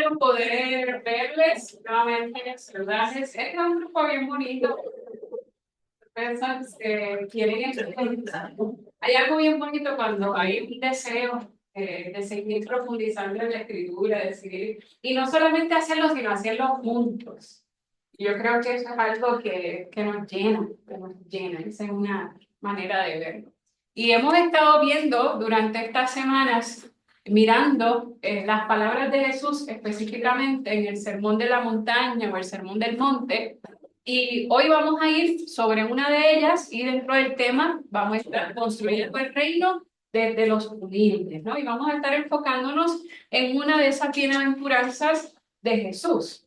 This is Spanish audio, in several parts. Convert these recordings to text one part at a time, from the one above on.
bueno poder verles nuevamente, saludarles. Este es un grupo bien bonito. Personas que quieren experimentar. Hay algo bien bonito cuando hay un deseo de seguir profundizando en la escritura, de seguir, y no solamente hacerlo, sino hacerlo juntos. Yo creo que eso es algo que nos llena, que nos llena. Esa es una manera de verlo. Y hemos estado viendo durante estas semanas, mirando las palabras de Jesús específicamente en el Sermón de la Montaña o el Sermón del Monte. Y hoy vamos a ir sobre una de ellas y dentro del tema vamos a estar construyendo el reino desde los humildes, ¿no? Y vamos a estar enfocándonos en una de esas bienaventuranzas de Jesús.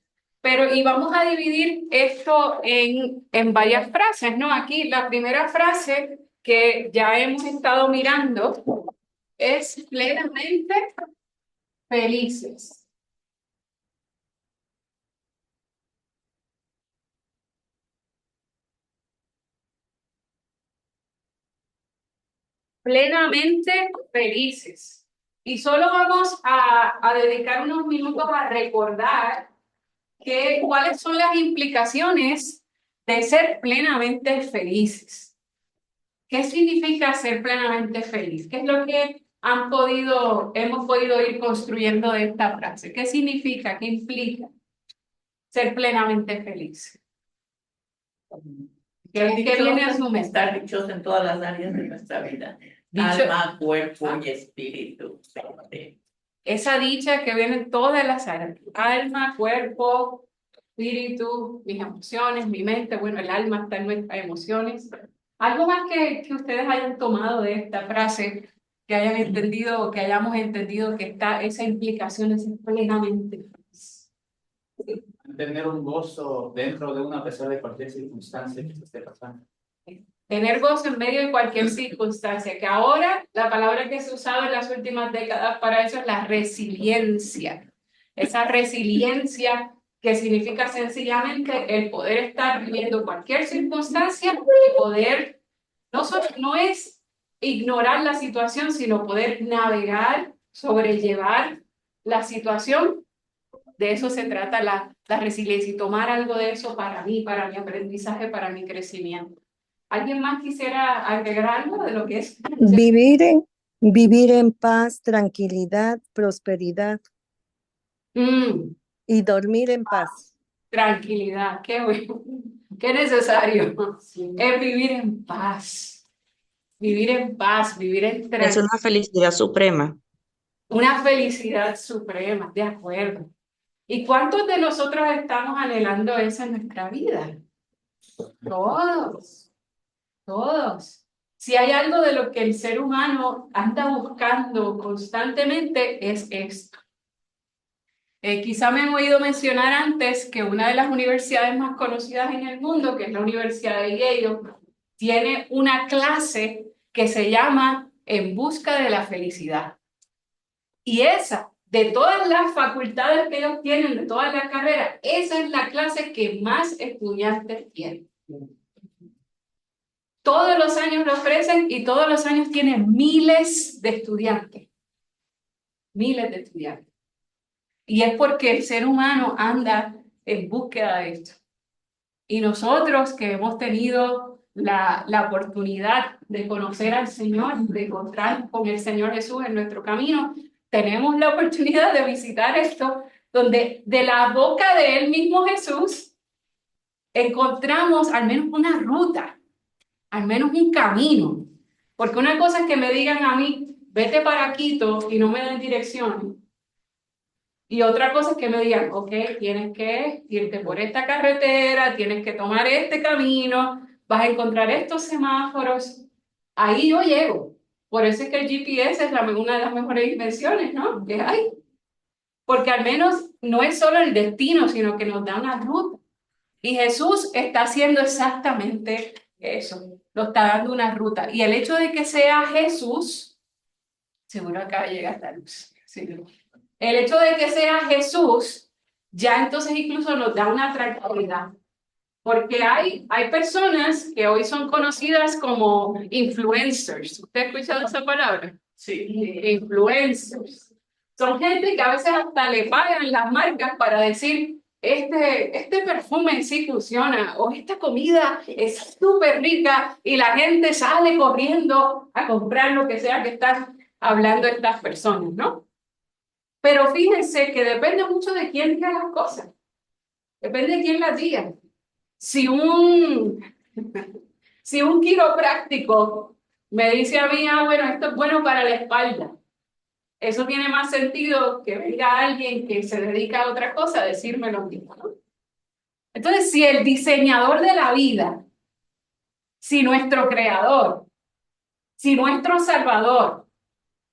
Y vamos a dividir esto en varias frases, ¿no? Aquí la primera frase que ya hemos estado mirando es plenamente felices. Plenamente felices. Y solo vamos a dedicar unos minutos a recordar cuáles son las implicaciones de ser plenamente felices. ¿Qué significa ser plenamente feliz? ¿Qué es lo que hemos podido ir construyendo de esta frase? ¿Qué significa? ¿Qué implica ser plenamente feliz? ¿Qué viene a su mente? Estar dichosos en todas las áreas de nuestra vida. Alma, cuerpo y espíritu. Esa dicha que viene en todas las áreas. Alma, cuerpo, espíritu, mis emociones, mi mente. Bueno, el alma está en nuestras emociones. Algo más que ustedes hayan tomado de esta frase, que hayan entendido o que hayamos entendido que está esa implicación es plenamente feliz. Tener un gozo dentro de una a pesar de cualquier circunstancia que se esté pasando. Tener gozo en medio de cualquier circunstancia, que ahora la palabra que se ha usado en las últimas décadas para eso es la resiliencia. Esa resiliencia que significa sencillamente el poder estar viviendo cualquier circunstancia y poder, no es ignorar la situación, sino poder navegar, sobrellevar la situación. De eso se trata la resiliencia y tomar algo de eso para mí, para mi aprendizaje, para mi crecimiento. ¿Alguien más quisiera agregar algo de lo que es? Vivir en paz, tranquilidad, prosperidad y dormir en paz. Tranquilidad, qué bueno, qué necesario. Es vivir en paz, vivir en paz, vivir en Es tranquilidad. una felicidad suprema. Una felicidad suprema, de acuerdo. ¿Y cuántos de nosotros estamos anhelando eso en nuestra vida? Todos, todos. Si hay algo de lo que el ser humano anda buscando constantemente es esto. Quizá me han oído mencionar antes que una de las universidades más conocidas en el mundo, que es la Universidad de Yale, tiene una clase que se llama En busca de la felicidad. Y esa, de todas las facultades que ellos tienen, de todas las carreras, esa es la clase que más estudiantes tienen. Todos los años lo ofrecen y todos los años tienen miles de estudiantes. Miles de estudiantes. Y es porque el ser humano anda en búsqueda de esto. Y nosotros que hemos tenido la oportunidad de conocer al Señor, de encontrar con el Señor Jesús en nuestro camino, tenemos la oportunidad de visitar esto, donde de la boca de Él mismo Jesús encontramos al menos una ruta, al menos un camino. Porque una cosa es que me digan a mí, vete para Quito y no me den dirección. Y otra cosa es que me digan, ok, tienes que irte por esta carretera, tienes que tomar este camino, vas a encontrar estos semáforos. Ahí yo llego. Por eso es que el GPS es una de las mejores invenciones, ¿no? Que hay. Porque al menos no es solo el destino, sino que nos da una ruta. Y Jesús está haciendo exactamente eso. Nos está dando una ruta. Y el hecho de que sea Jesús, seguro acá llega esta luz. Sí. El hecho de que sea Jesús, ya entonces incluso nos da una tranquilidad. Porque hay personas que hoy son conocidas como influencers. ¿Usted ha escuchado esa palabra? Sí. Influencers. Son gente que a veces hasta le pagan las marcas para decir, este perfume en sí funciona, o esta comida es súper rica, y la gente sale corriendo a comprar lo que sea que están hablando estas personas, ¿no? Pero fíjense que depende mucho de quién diga las cosas, depende de quién las diga. Si un, si un quiropráctico me dice a mí, bueno, esto es bueno para la espalda, eso tiene más sentido que venga alguien que se dedica a otra cosa a decirme lo mismo, ¿no? Entonces, si el diseñador de la vida, si nuestro creador, si nuestro salvador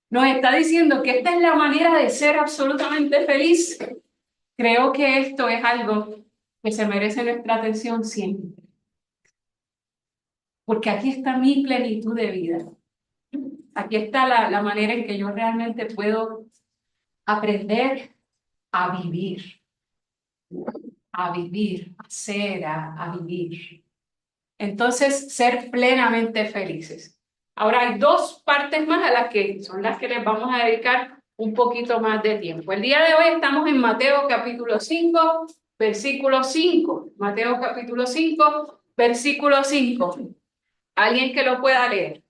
nos está diciendo que esta es la manera de ser absolutamente feliz, creo que esto es algo que se merece nuestra atención siempre. Porque aquí está mi plenitud de vida. Aquí está la manera en que yo realmente puedo aprender a vivir, a ser, a vivir. Entonces, ser plenamente felices. Ahora hay dos partes más a las que son las que les vamos a dedicar un poquito más de tiempo. El día de hoy estamos en Mateo capítulo 5, versículo 5. Mateo capítulo 5, versículo 5. ¿Alguien que lo pueda leer?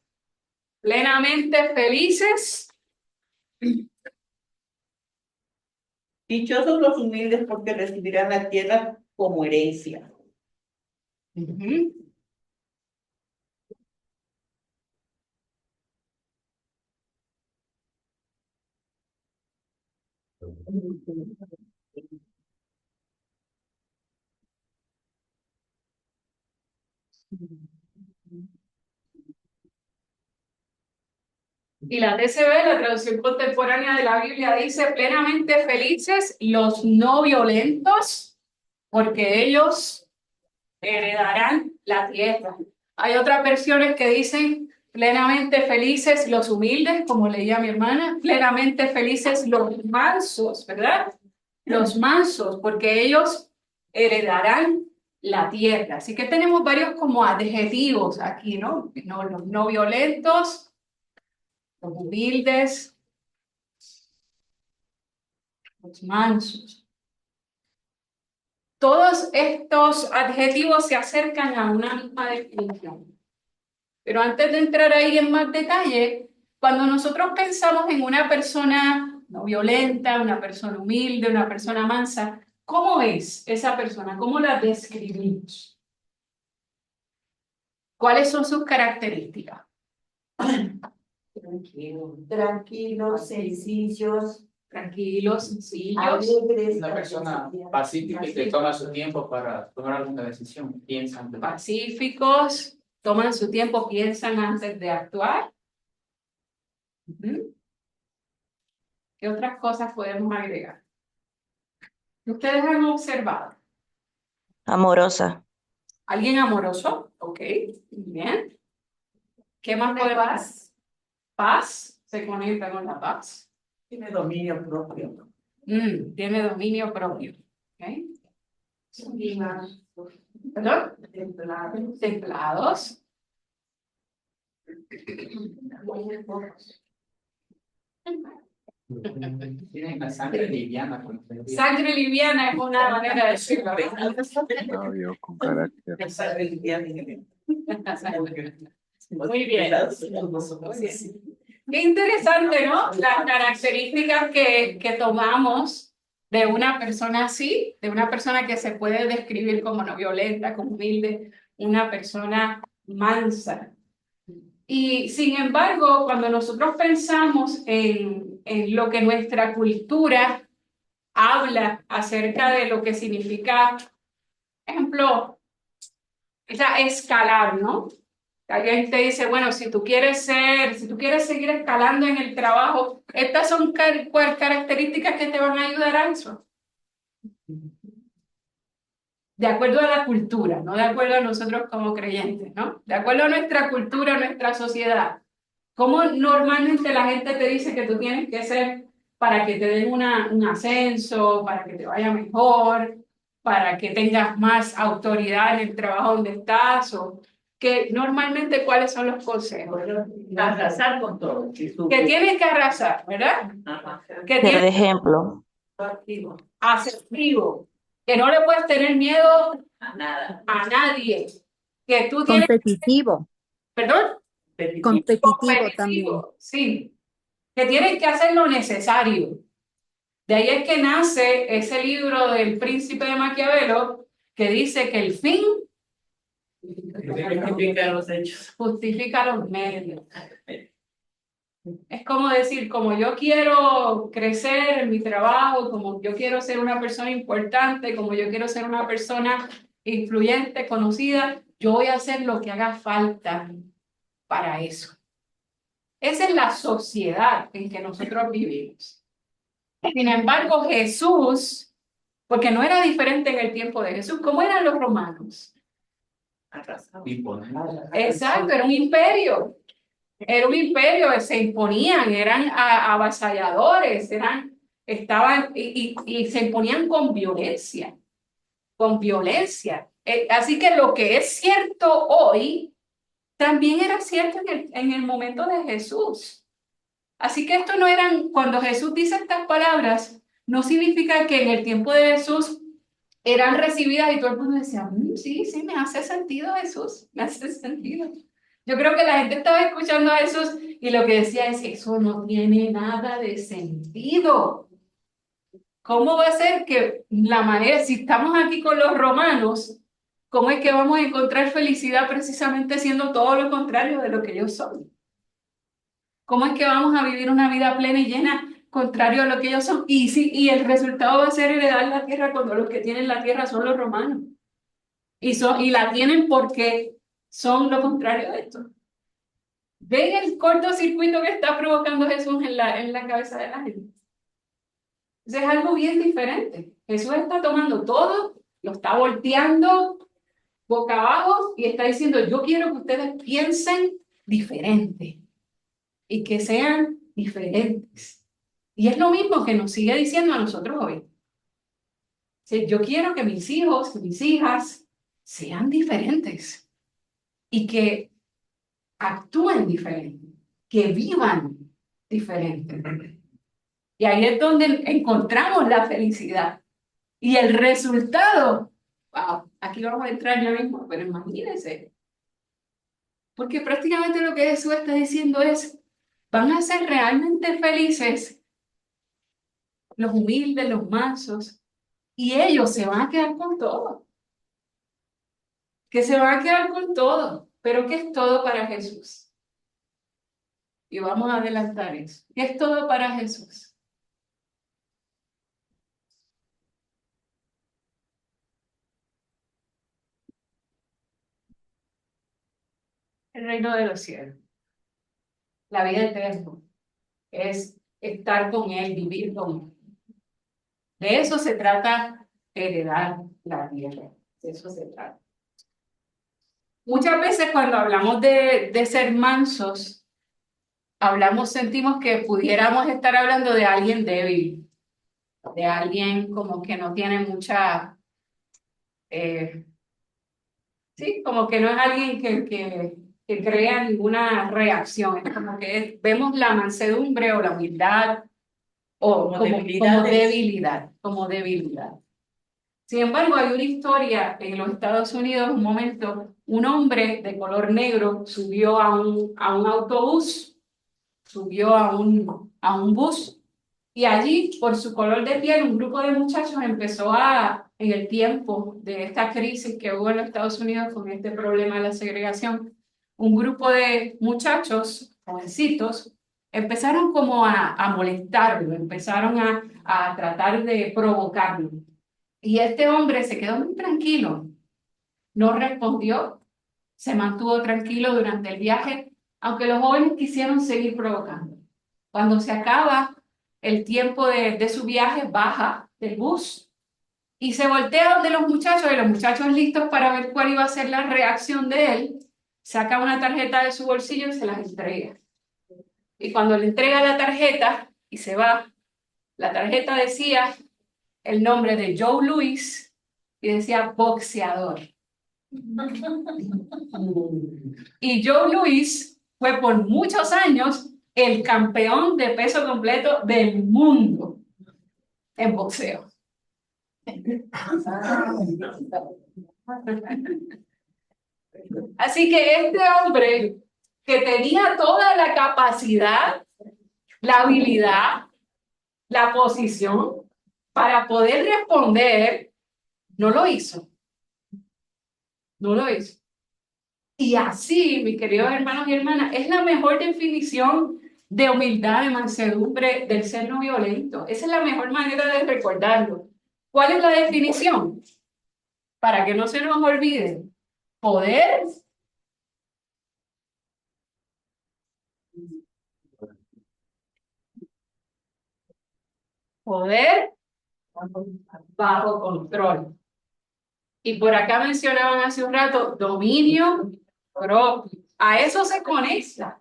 Plenamente felices. Dichosos los humildes porque recibirán la tierra como herencia. Ujú. Y la TCB, la traducción contemporánea de la Biblia, dice plenamente felices los no violentos, porque ellos heredarán la tierra. Hay otras versiones que dicen plenamente felices los humildes, como leía mi hermana, plenamente felices los mansos, ¿verdad? Los mansos, porque ellos heredarán la tierra. Así que tenemos varios como adjetivos aquí, ¿no? Los no violentos, los humildes, los mansos. Todos estos adjetivos se acercan a una misma definición. Pero antes de entrar ahí en más detalle, cuando nosotros pensamos en una persona no violenta, una persona humilde, una persona mansa, ¿cómo es esa persona? ¿Cómo la describimos? ¿Cuáles son sus características? Tranquilos, sencillos, Sencillos. alegres. Una persona pacífica y que toma su tiempo para tomar alguna decisión. Piensan. Pacíficos, toman su tiempo, piensan antes de actuar. Ujú. ¿Qué otras cosas podemos agregar? ¿Ustedes han observado? Amorosa. ¿Alguien amoroso? Ok, bien. ¿Qué más podemos? Paz. Paz, se conecta con la paz. Tiene dominio propio. Tiene dominio propio. Okay. ¿Perdón? Templados. Tienen la sangre liviana. Sangre liviana es una manera de decirlo. Sabio, con carácter. Muy bien. Qué interesante, ¿no? Las características que tomamos de una persona así, de una persona que se puede describir como no violenta, como humilde, una persona mansa. Y sin embargo, cuando nosotros pensamos en lo que nuestra cultura habla acerca de lo que significa, ejemplo, esa escalar, ¿no? Alguien te dice, bueno, si tú quieres seguir escalando en el trabajo, estas son características que te van a ayudar a eso. De acuerdo a la cultura, no de acuerdo a nosotros como creyentes, ¿no? De acuerdo a nuestra cultura, a nuestra sociedad. ¿Cómo normalmente la gente te dice que tú tienes que ser para que te den un ascenso, para que te vaya mejor, para que tengas más autoridad en el trabajo donde estás, o que normalmente, ¿cuáles son los consejos? Arrasar con todo. Que tienes que arrasar, ¿verdad? Ajá. Que Ser tienes de ejemplo. Activo. asertivo, que no le puedes tener miedo A nada. a nadie, que tú tienes, Competitivo, perdón, competitivo también. competitivo, sí, que tienes que hacer lo necesario. De ahí es que nace ese libro del Príncipe de Maquiavelo que dice que el fin Justifica los hechos. justifica los medios. Es como decir, como yo quiero crecer en mi trabajo, como yo quiero ser una persona importante, como yo quiero ser una persona influyente, conocida, yo voy a hacer lo que haga falta para eso. Esa es la sociedad en que nosotros vivimos. Sin embargo, Jesús, porque no era diferente en el tiempo de Jesús, ¿cómo eran los romanos? Arrasado. Imponer. Exacto, era un imperio. Era un imperio, se imponían, eran avasalladores, estaban y se imponían con violencia, con violencia. Así que lo que es cierto hoy, también era cierto en el momento de Jesús. Así que esto no eran, cuando Jesús dice estas palabras, no significa que en el tiempo de Jesús eran recibidas y todo el mundo decía, sí, sí, me hace sentido Jesús, me hace sentido. Yo creo que la gente estaba escuchando a Jesús y lo que decía es, eso no tiene nada de sentido. ¿Cómo va a ser que la manera, si estamos aquí con los romanos, cómo es que vamos a encontrar felicidad precisamente siendo todo lo contrario de lo que ellos son? ¿Cómo es que vamos a vivir una vida plena y llena contrario a lo que ellos son? Y el resultado va a ser heredar la tierra cuando los que tienen la tierra son los romanos. Y la tienen porque son lo contrario de esto. ¿Ven el cortocircuito que está provocando Jesús en la cabeza de la gente? Eso es algo bien diferente. Jesús está tomando todo, lo está volteando boca abajo y está diciendo, yo quiero que ustedes piensen diferente y que sean diferentes. Y es lo mismo que nos sigue diciendo a nosotros hoy. Yo quiero que mis hijos, que mis hijas sean diferentes y que actúen diferente, que vivan diferente. Y ahí es donde encontramos la felicidad. Y el resultado, wow, aquí vamos a entrar ya mismo, pero imagínense. Porque prácticamente lo que Jesús está diciendo es, van a ser realmente felices los humildes, los mansos, y ellos se van a quedar con todo. Que se van a quedar con todo. Pero ¿qué es todo para Jesús? Y vamos a adelantar eso. ¿Qué es todo para Jesús? El reino de los cielos. La vida eterna. Es estar con Él, vivir con Él. De eso se trata heredar la tierra. De eso se trata. Muchas veces cuando hablamos de ser mansos, sentimos que pudiéramos estar hablando de alguien débil, de alguien como que no tiene mucha, sí, como que no es alguien que crea ninguna reacción. Es como que vemos la mansedumbre o la humildad o como debilidad, como debilidad. Sin embargo, hay una historia en los Estados Unidos, un momento, un hombre de color negro subió a un autobús, subió a un bus, y allí, por su color de piel, un grupo de muchachos empezó en el tiempo de esta crisis que hubo en los Estados Unidos con este problema de la segregación, un grupo de muchachos, jovencitos, empezaron como a molestarlo, empezaron a tratar de provocarlo. Y este hombre se quedó muy tranquilo, no respondió, se mantuvo tranquilo durante el viaje, aunque los jóvenes quisieron seguir provocando. Cuando se acaba el tiempo de su viaje, baja del bus y se voltea donde los muchachos, y los muchachos listos para ver cuál iba a ser la reacción de él, saca una tarjeta de su bolsillo y se las entrega. Y cuando le entrega la tarjeta y se va, la tarjeta decía el nombre de Joe Louis y decía boxeador. Y Joe Louis fue por muchos años el campeón de peso completo del mundo en boxeo. Así que este hombre que tenía toda la capacidad, la habilidad, la posición para poder responder, no lo hizo. No lo hizo. Y así, mis queridos hermanos y hermanas, es la mejor definición de humildad, de mansedumbre, del ser no violento. Esa es la mejor manera de recordarlo. ¿Cuál es la definición? Para que no se nos olvide. Poder. Poder bajo control. Y por acá mencionaban hace un rato, dominio propio. A eso se conecta.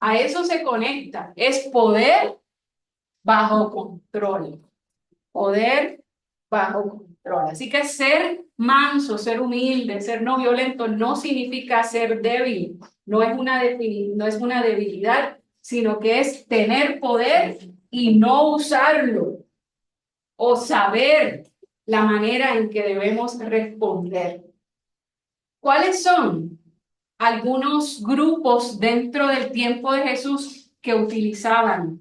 A eso se conecta. Es poder bajo control. Poder bajo control. Así que ser manso, ser humilde, ser no violento no significa ser débil. No es una debilidad, sino que es tener poder y no usarlo. O saber la manera en que debemos responder. ¿Cuáles son algunos grupos dentro del tiempo de Jesús que utilizaban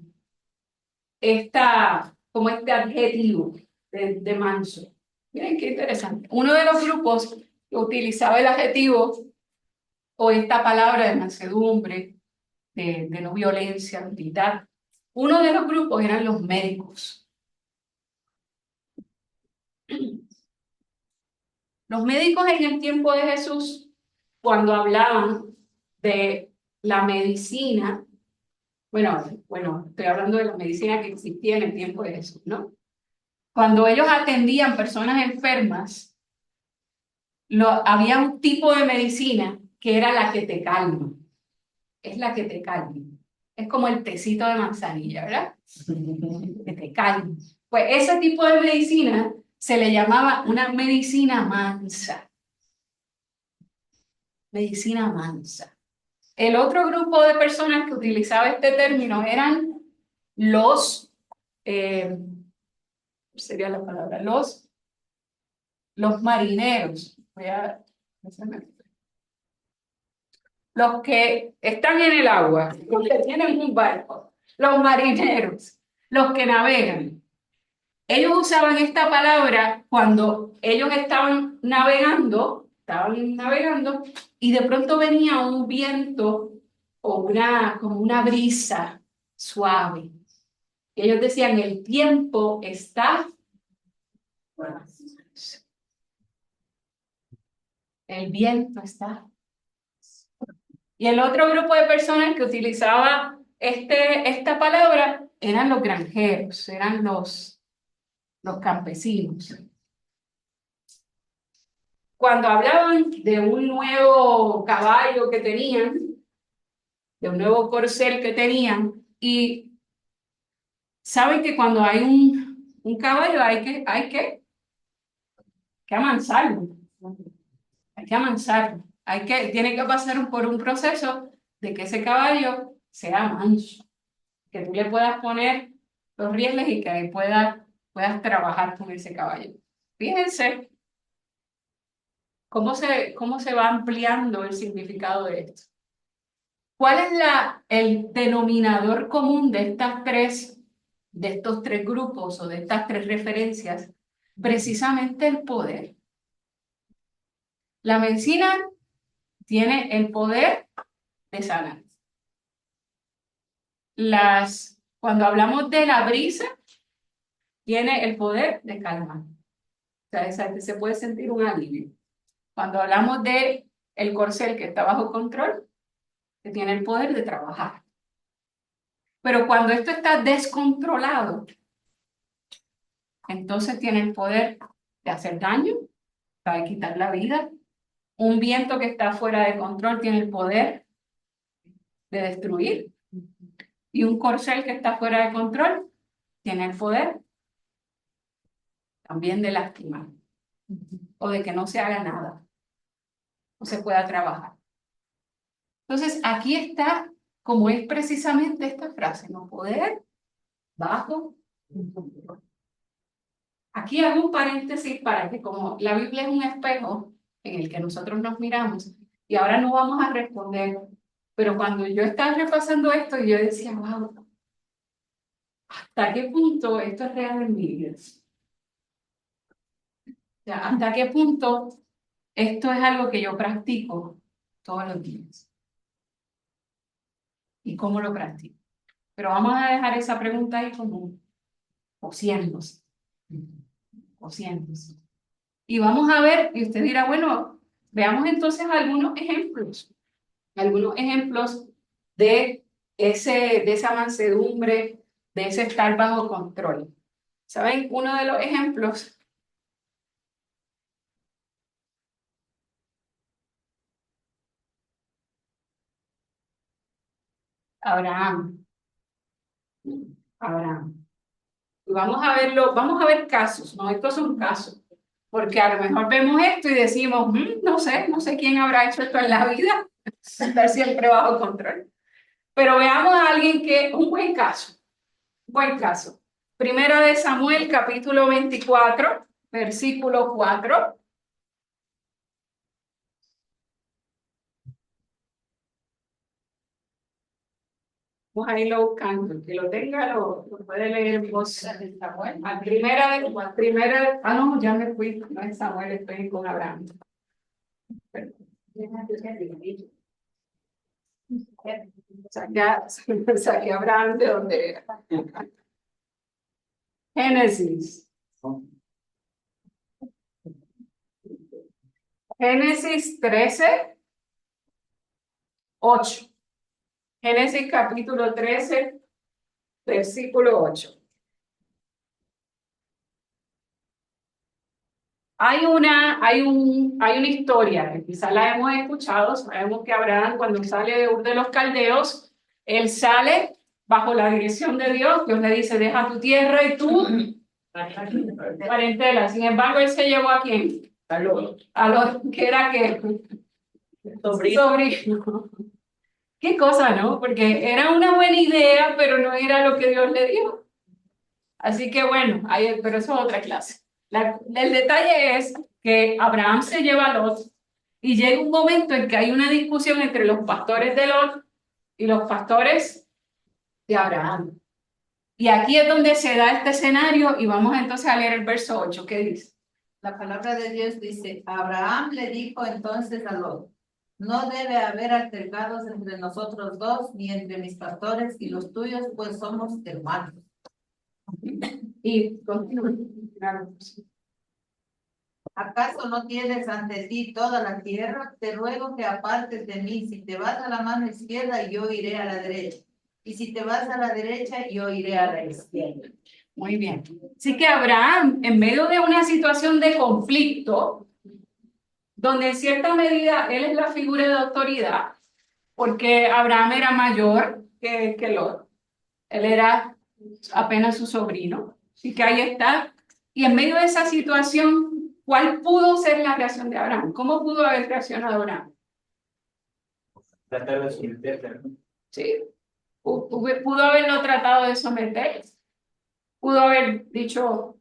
como este adjetivo de manso? Miren qué interesante. Uno de los grupos que utilizaba el adjetivo o esta palabra de mansedumbre, de no violencia, humildad, uno de los grupos eran los médicos. Los médicos en el tiempo de Jesús, cuando hablaban de la medicina, bueno, estoy hablando de la medicina que existía en el tiempo de Jesús, ¿no? Cuando ellos atendían personas enfermas, había un tipo de medicina que era la que te calma. Es la que te calma. Es como el tecito de manzanilla, ¿verdad? Que te calma. Pues ese tipo de medicina se le llamaba una medicina mansa. Medicina mansa. El otro grupo de personas que utilizaba este término eran los, sería la palabra, los marineros. Los que están en el agua, los que tienen un barco, los marineros, los que navegan. Ellos usaban esta palabra cuando ellos estaban navegando y de pronto venía un viento o como una brisa suave. Y ellos decían, el tiempo está. El viento está. Y el otro grupo de personas que utilizaba esta palabra eran los granjeros, eran los campesinos. Cuando hablaban de un nuevo caballo que tenían, de un nuevo corcel que tenían, y saben que cuando hay un caballo hay que amansarlo. Hay que amansarlo. Tiene que pasar por un proceso de que ese caballo sea manso, que tú le puedas poner los rieles y que puedas trabajar con ese caballo. Fíjense cómo se va ampliando el significado de esto. ¿Cuál es el denominador común de estos tres grupos o de estas tres referencias? Precisamente el poder. La medicina tiene el poder de sanar. Cuando hablamos de la brisa, tiene el poder de calmar. O sea, se puede sentir un alivio. Cuando hablamos de el corcel que está bajo control, que tiene el poder de trabajar. Pero cuando esto está descontrolado, entonces tiene el poder de hacer daño, de quitar la vida. Un viento que está fuera de control tiene el poder de destruir. Y un corcel que está fuera de control tiene el poder también de lastimar o de que no se haga nada. o se pueda trabajar. Entonces, aquí está, como es precisamente esta frase, no poder bajo control. Aquí hago un paréntesis para que como la Biblia es un espejo en el que nosotros nos miramos, y ahora no vamos a responder, pero cuando yo estaba repasando esto, yo decía, wow, ¿hasta qué punto esto es real en mi vida? O sea, ¿hasta qué punto esto es algo que yo practico todos los días? ¿Y cómo lo practico? Pero vamos a dejar esa pregunta ahí como cociéndose. Cociéndose. Y vamos a ver, y usted dirá, bueno, veamos entonces algunos ejemplos de esa mansedumbre, de ese estar bajo control. ¿Saben? Uno de los ejemplos, Abraham. Abraham. Y vamos a ver casos, ¿no? Estos son casos, porque a lo mejor vemos esto y decimos, no sé quién habrá hecho esto en la vida, estar siempre bajo control. Pero veamos a alguien que, un buen caso. Primera de Samuel, capítulo 24, versículo 4. Vamos a irlo buscando. El que lo tenga lo puede leer en voz. No, ya me fui. No es Samuel, estoy con Abraham. Saqué a Abraham de donde era. Génesis. Génesis 13, 8. Génesis capítulo 13, versículo 8. Hay una historia que quizás la hemos escuchado. Sabemos que Abraham, cuando sale de Ur de los Caldeos, él sale bajo la dirección de Dios. Dios le dice, deja tu tierra y tu parentela. Sin embargo, él se llevó ¿a quién? A los que era que sobrino. Qué cosa, ¿no? Porque era una buena idea, pero no era lo que Dios le dio. Así que bueno, pero eso es otra clase. El detalle es que Abraham se lleva a Lot y llega un momento en que hay una discusión entre los pastores de Lot y los pastores de Abraham. Y aquí es donde se da este escenario y vamos entonces a leer el verso 8. ¿Qué dice? La palabra de Dios dice, Abraham le dijo entonces a Lot, no debe haber altercados entre nosotros dos, ni entre mis pastores y los tuyos, pues somos hermanos. Y continúa. ¿Acaso no tienes ante ti toda la tierra? Te ruego que apartes de mí. Si te vas a la mano izquierda, yo iré a la derecha. Y si te vas a la derecha, yo iré a la izquierda. Muy bien. Así que Abraham, en medio de una situación de conflicto, donde en cierta medida él es la figura de autoridad, porque Abraham era mayor que Lot, él era apenas su sobrino, así que ahí está. Y en medio de esa situación, ¿cuál pudo ser la reacción de Abraham? ¿Cómo pudo haber reaccionado Abraham? Tratar de someterse, ¿no? Sí, pudo haberlo tratado de someter, pudo haber dicho,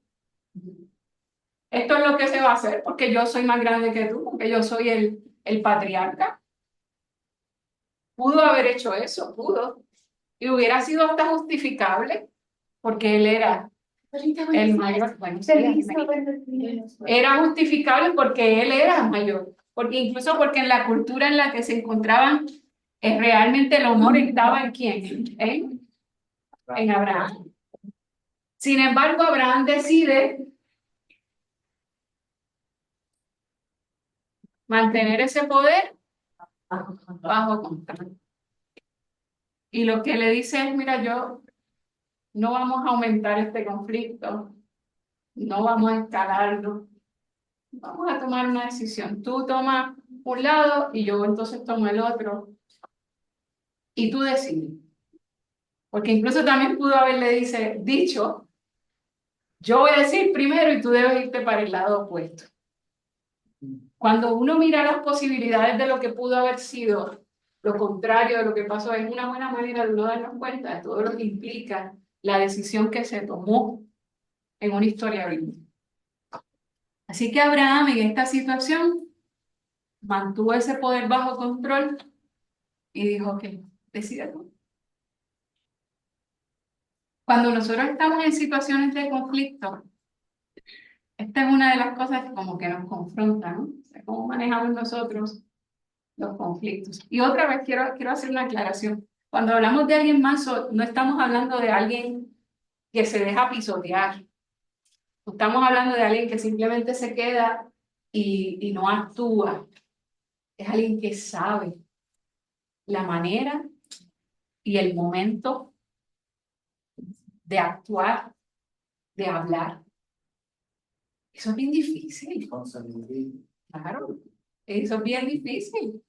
esto es lo que se va a hacer porque yo soy más grande que tú, porque yo soy el patriarca. Pudo haber hecho eso, pudo. Y hubiera sido hasta justificable, porque él era el mayor. Bueno, sí, era justificable porque él era mayor. Porque incluso porque en la cultura en la que se encontraban, realmente el honor estaba en quién, en Abraham. Sin embargo, Abraham decide mantener ese poder bajo control. Y lo que le dice es, mira, no vamos a aumentar este conflicto, no vamos a escalarlo, vamos a tomar una decisión. Tú tomas un lado y yo entonces tomo el otro. Y tú decides. Porque incluso también pudo haberle dicho, yo voy a decir primero y tú debes irte para el lado opuesto. Cuando uno mira las posibilidades de lo que pudo haber sido, lo contrario de lo que pasó, es una buena manera de uno darnos cuenta de todo lo que implica la decisión que se tomó en una historia bíblica. Así que Abraham en esta situación mantuvo ese poder bajo control y dijo que decide tú. Cuando nosotros estamos en situaciones de conflicto, esta es una de las cosas que como que nos confronta, ¿no? O sea, cómo manejamos nosotros los conflictos. Y otra vez quiero hacer una aclaración. Cuando hablamos de alguien manso, no estamos hablando de alguien que se deja pisotear. No estamos hablando de alguien que simplemente se queda y no actúa. Es alguien que sabe la manera y el momento de actuar, de hablar. Eso es bien difícil. Claro, eso es bien difícil.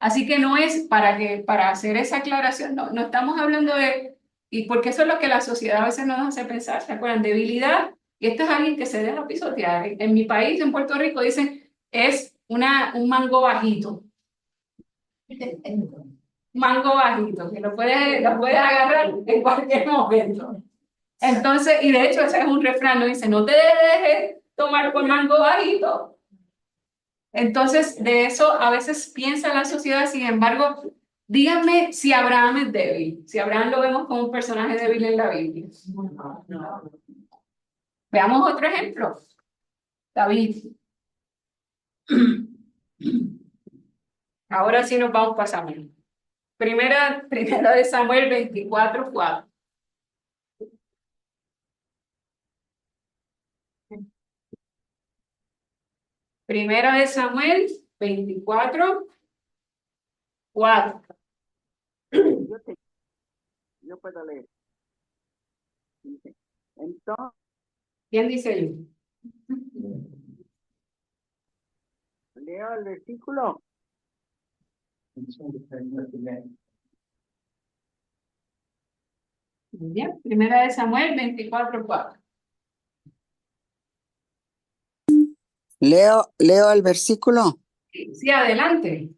Así que no es para hacer esa aclaración, no estamos hablando de, y porque eso es lo que la sociedad a veces nos hace pensar, ¿se acuerdan? Debilidad, y esto es alguien que se deja pisotear. En mi país, en Puerto Rico, dicen, es un mango bajito. Mango bajito, que lo puedes agarrar en cualquier momento. Entonces, y de hecho ese es un refrán, ¿no? Dice, no te dejes tomar por mango bajito. Entonces, de eso a veces piensa la sociedad, sin embargo, díganme si Abraham es débil, si Abraham lo vemos como un personaje débil en la Biblia. No. Veamos otro ejemplo. David. Ahora sí nos vamos para Samuel. Primera de Samuel 24:4. Primera de Samuel 24:4. Yo puedo leer. Entonces, ¿Quién dice yo? leo el versículo. Bien, Primera de Samuel 24:4. Leo el versículo. Sí, adelante.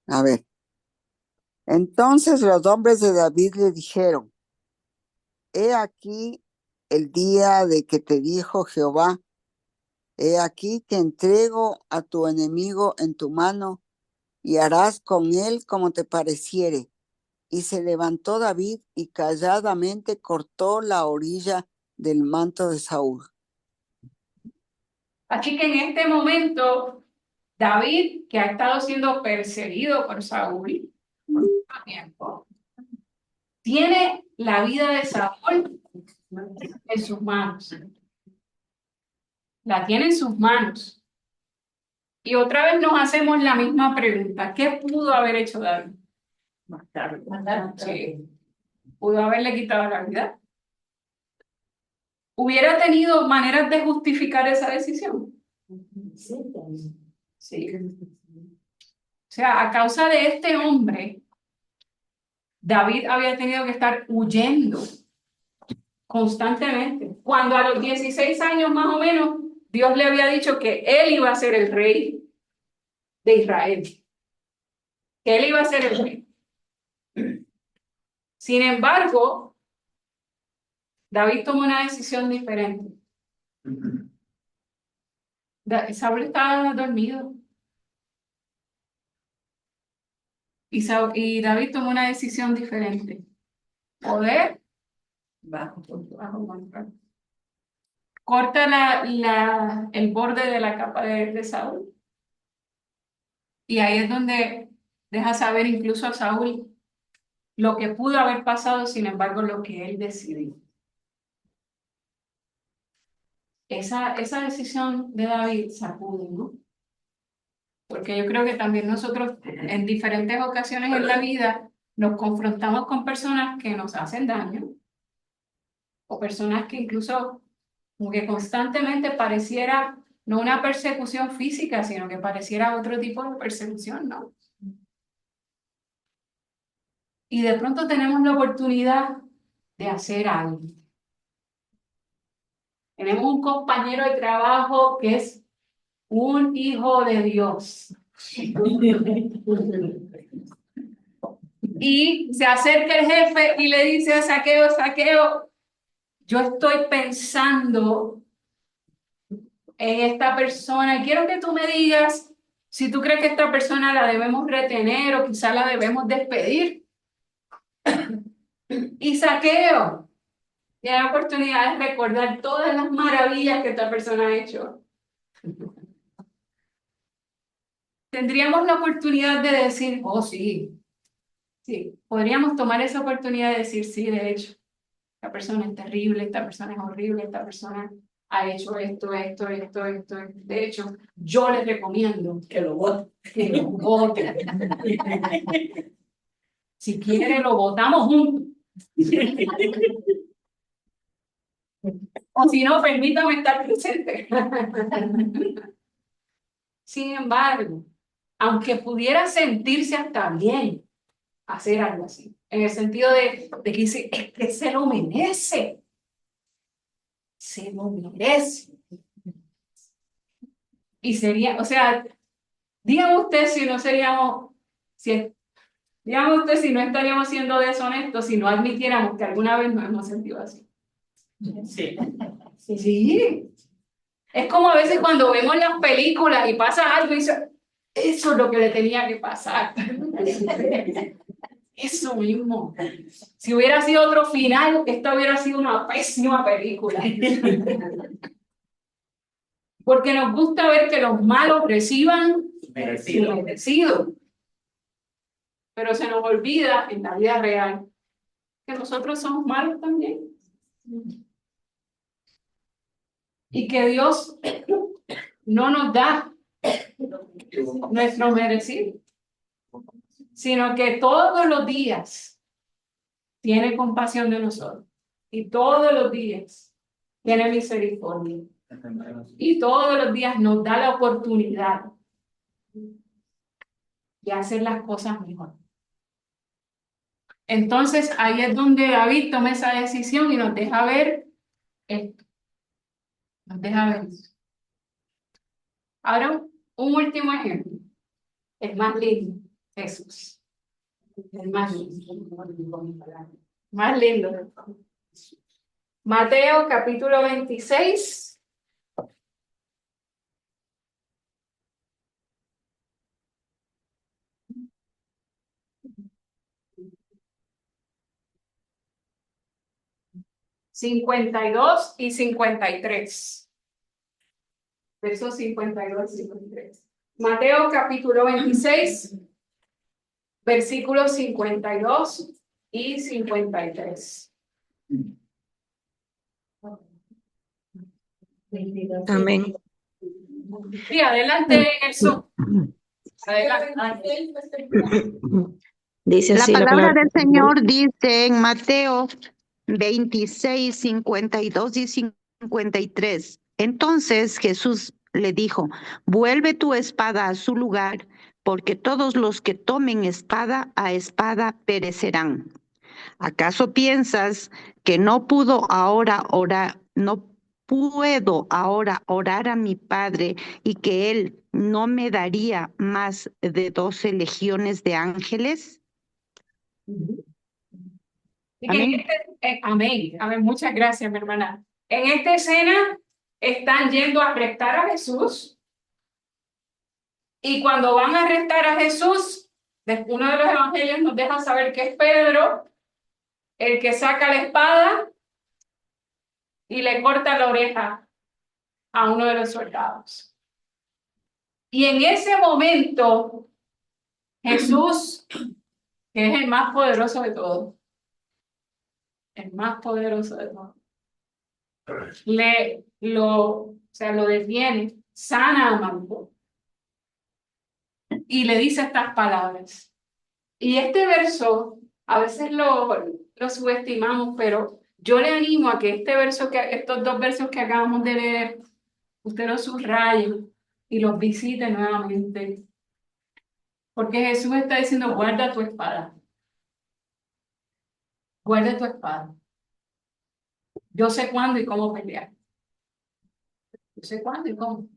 A ver. Entonces los hombres de David le dijeron: He aquí el día de que te dijo Jehová: He aquí que entrego a tu enemigo en tu mano, y harás con él como te pareciere. Y se levantó David y calladamente cortó la orilla del manto de Saúl. Así que en este momento, David, que ha estado siendo perseguido por Saúl por mucho tiempo, tiene la vida de Saúl en sus manos. La tiene en sus manos. Y otra vez nos hacemos la misma pregunta. ¿Qué pudo haber hecho David? Sí. ¿Pudo haberle quitado la vida? ¿Hubiera tenido maneras de justificar esa decisión? Sí. O sea, a causa de este hombre, David había tenido que estar huyendo constantemente. Cuando a los 16 años más o menos, Dios le había dicho que él iba a ser el rey de Israel. Que él iba a ser el rey. Sin embargo, David tomó una decisión diferente. Saúl estaba dormido. Y David tomó una decisión diferente. Poder bajo control. Corta el borde de la capa de Saúl. Y ahí es donde deja saber incluso a Saúl lo que pudo haber pasado, sin embargo, lo que él decidió. Esa decisión de David sacude, ¿no? Porque yo creo que también nosotros en diferentes ocasiones en la vida nos confrontamos con personas que nos hacen daño o personas que incluso como que constantemente pareciera no una persecución física, sino que pareciera otro tipo de persecución, ¿no? Y de pronto tenemos la oportunidad de hacer algo. Tenemos un compañero de trabajo que es un hijo de Dios. Y se acerca el jefe y le dice a Zaqueo, Zaqueo, yo estoy pensando en esta persona y quiero que tú me digas si tú crees que esta persona la debemos retener o quizá la debemos despedir. Y Zaqueo tiene la oportunidad de recordar todas las maravillas que esta persona ha hecho. Tendríamos la oportunidad de decir, oh sí, sí, podríamos tomar esa oportunidad de decir, sí, de hecho, esta persona es terrible, esta persona es horrible, esta persona ha hecho esto. De hecho, yo les recomiendo Que lo vote. que lo voten. Si quiere, lo votamos juntos. O si no, permítame estar presente. Sin embargo, aunque pudiera sentirse hasta bien hacer algo así, en el sentido de que dice, es que se lo merece. Se lo merece. Y sería, o sea, dígame usted si no seríamos, dígame usted si no estaríamos siendo deshonestos si no admitiéramos que alguna vez nos hemos sentido así. Sí. Sí. Es como a veces cuando vemos las películas y pasa algo y dice, eso es lo que le tenía que pasar. Eso mismo. Si hubiera sido otro final, esta hubiera sido una pésima película. Porque nos gusta ver que los malos reciban Merecido. su merecido. Pero se nos olvida en la vida real que nosotros somos malos también. Y que Dios no nos da nuestro merecido, sino que todos los días tiene compasión de nosotros. Y todos los días tiene misericordia. Y todos los días nos da la oportunidad de hacer las cosas mejor. Entonces, ahí es donde David toma esa decisión y nos deja ver esto. Nos deja ver esto. Ahora, un último ejemplo. El más lindo, Jesús. El más lindo. Más lindo. Mateo capítulo 26. $52 y $53. Versos 52 y 53. Mateo capítulo 26, versículos 52 y 53. Amén. Sí, adelante, eso. Adelante. Dice La así la palabra palabra del del Señor. Señor dice en Mateo 26, 52 y 53. Entonces Jesús le dijo, vuelve tu espada a su lugar, porque todos los que tomen espada a espada perecerán. ¿Acaso piensas que no puedo ahora orar a mi Padre y que Él no me daría más de 12 legiones de ángeles? Amén. Amén. Amén. Muchas gracias, mi hermana. En esta escena están yendo a arrestar a Jesús. Y cuando van a arrestar a Jesús, uno de los evangelios nos deja saber que es Pedro el que saca la espada y le corta la oreja a uno de los soldados. Y en ese momento, Jesús, que es el más poderoso de todos, el más poderoso de todos, lo detiene, sana a Marco y le dice estas palabras. Y este verso, a veces lo subestimamos, pero yo le animo a que estos dos versos que acabamos de leer, usted los subraye y los visite nuevamente. Porque Jesús está diciendo, guarda tu espada. Guarda tu espada. Yo sé cuándo y cómo pelear. Yo sé cuándo y cómo.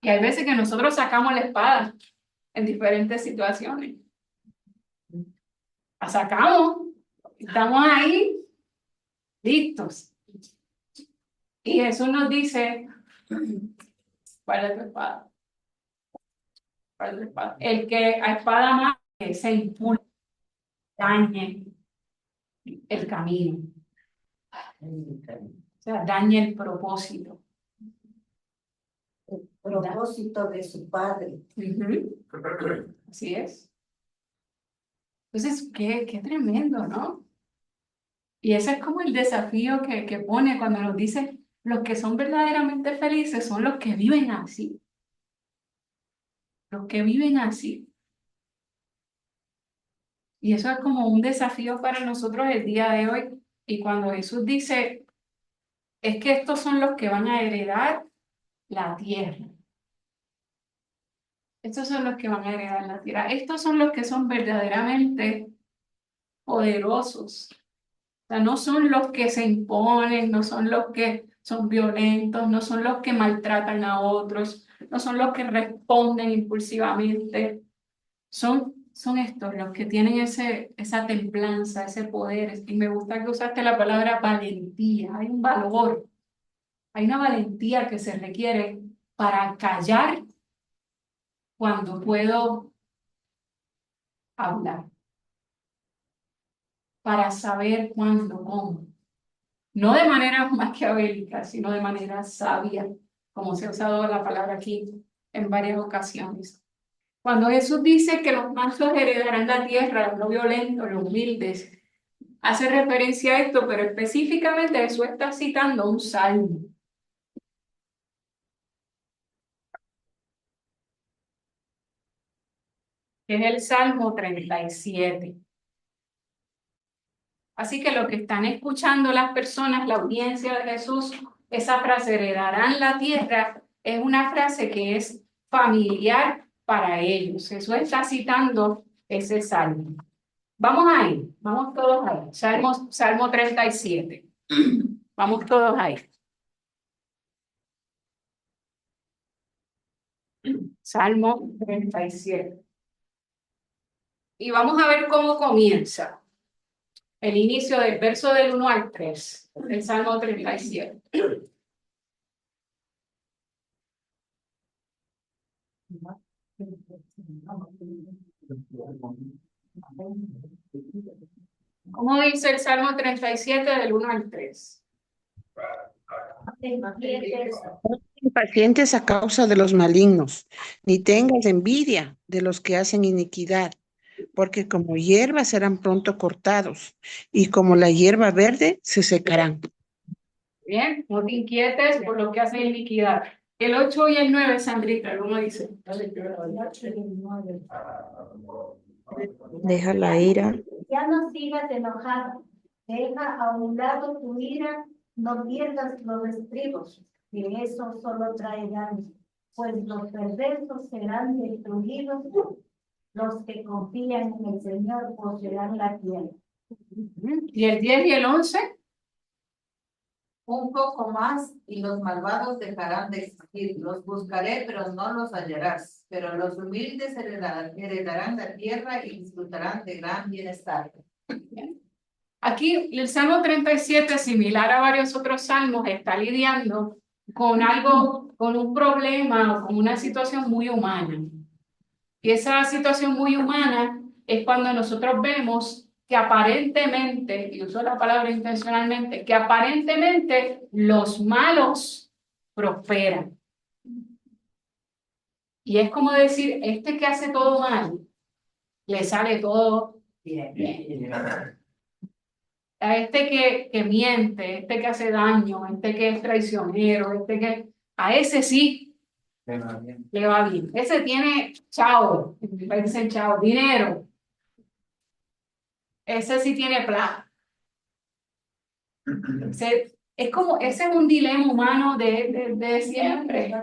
Y hay veces que nosotros sacamos la espada en diferentes situaciones. La sacamos, estamos ahí, listos. Y Jesús nos dice, ¿cuál es tu espada? ¿Cuál es tu espada? El que a espada mate se impulsa, dañe el camino. O sea, dañe el propósito. El propósito de su padre. Así es. Entonces, qué tremendo, ¿no? Y ese es como el desafío que pone cuando nos dice, los que son verdaderamente felices son los que viven así. Los que viven así. Y eso es como un desafío para nosotros el día de hoy. Y cuando Jesús dice, es que estos son los que van a heredar la tierra. Estos son los que van a heredar la tierra. Estos son los que son verdaderamente poderosos. O sea, no son los que se imponen, no son los que son violentos, no son los que maltratan a otros, no son los que responden impulsivamente. Son estos los que tienen esa templanza, ese poder. Y me gusta que usaste la palabra valentía. Hay un valor, hay una valentía que se requiere para callar cuando puedo hablar, para saber cuándo, cómo. No de manera maquiavélica, sino de manera sabia, como se ha usado la palabra aquí en varias ocasiones. Cuando Jesús dice que los mansos heredarán la tierra, los no violentos, los humildes, hace referencia a esto, pero específicamente Jesús está citando un salmo. Que es el Salmo 37. Así que lo que están escuchando las personas, la audiencia de Jesús, esa frase heredarán la tierra, es una frase que es familiar para ellos. Jesús está citando ese salmo. Vamos ahí, vamos todos ahí. Salmo 37. Vamos todos ahí. Salmo 37. Y vamos a ver cómo comienza el inicio del verso del 1 al 3, del Salmo 37. ¿Cómo dice el Salmo 37 del 1 al 3? Impacientes a causa de los malignos, ni tengas envidia de los que hacen iniquidad, porque como hierba serán pronto cortados, y como la hierba verde se secarán. Bien, no te inquietes por lo que hacen iniquidad. El 8 y el 9, Sandrita, ¿cómo dice? Deja la ira. Ya no sigas enojado. Deja a un lado tu ira. No pierdas los estribos, que eso solo trae daño. Pues los perversos serán destruidos. Los que confían en el Señor poseerán la tierra. ¿Y el 10 y el 11? Un poco más y los malvados dejarán de existir. Los buscaré, pero no los hallarás. Pero los humildes heredarán la tierra y disfrutarán de gran bienestar. Aquí el Salmo 37, similar a varios otros salmos, está lidiando con algo, con un problema o con una situación muy humana. Y esa situación muy humana es cuando nosotros vemos que aparentemente, y uso la palabra intencionalmente, que aparentemente los malos prosperan. Y es como decir, este que hace todo mal, le sale todo bien. A este que miente, este que hace daño, este que es traicionero, a ese sí le va bien. Ese tiene chao, dicen chao, dinero. Ese sí tiene plata. Ese es un dilema humano de siempre.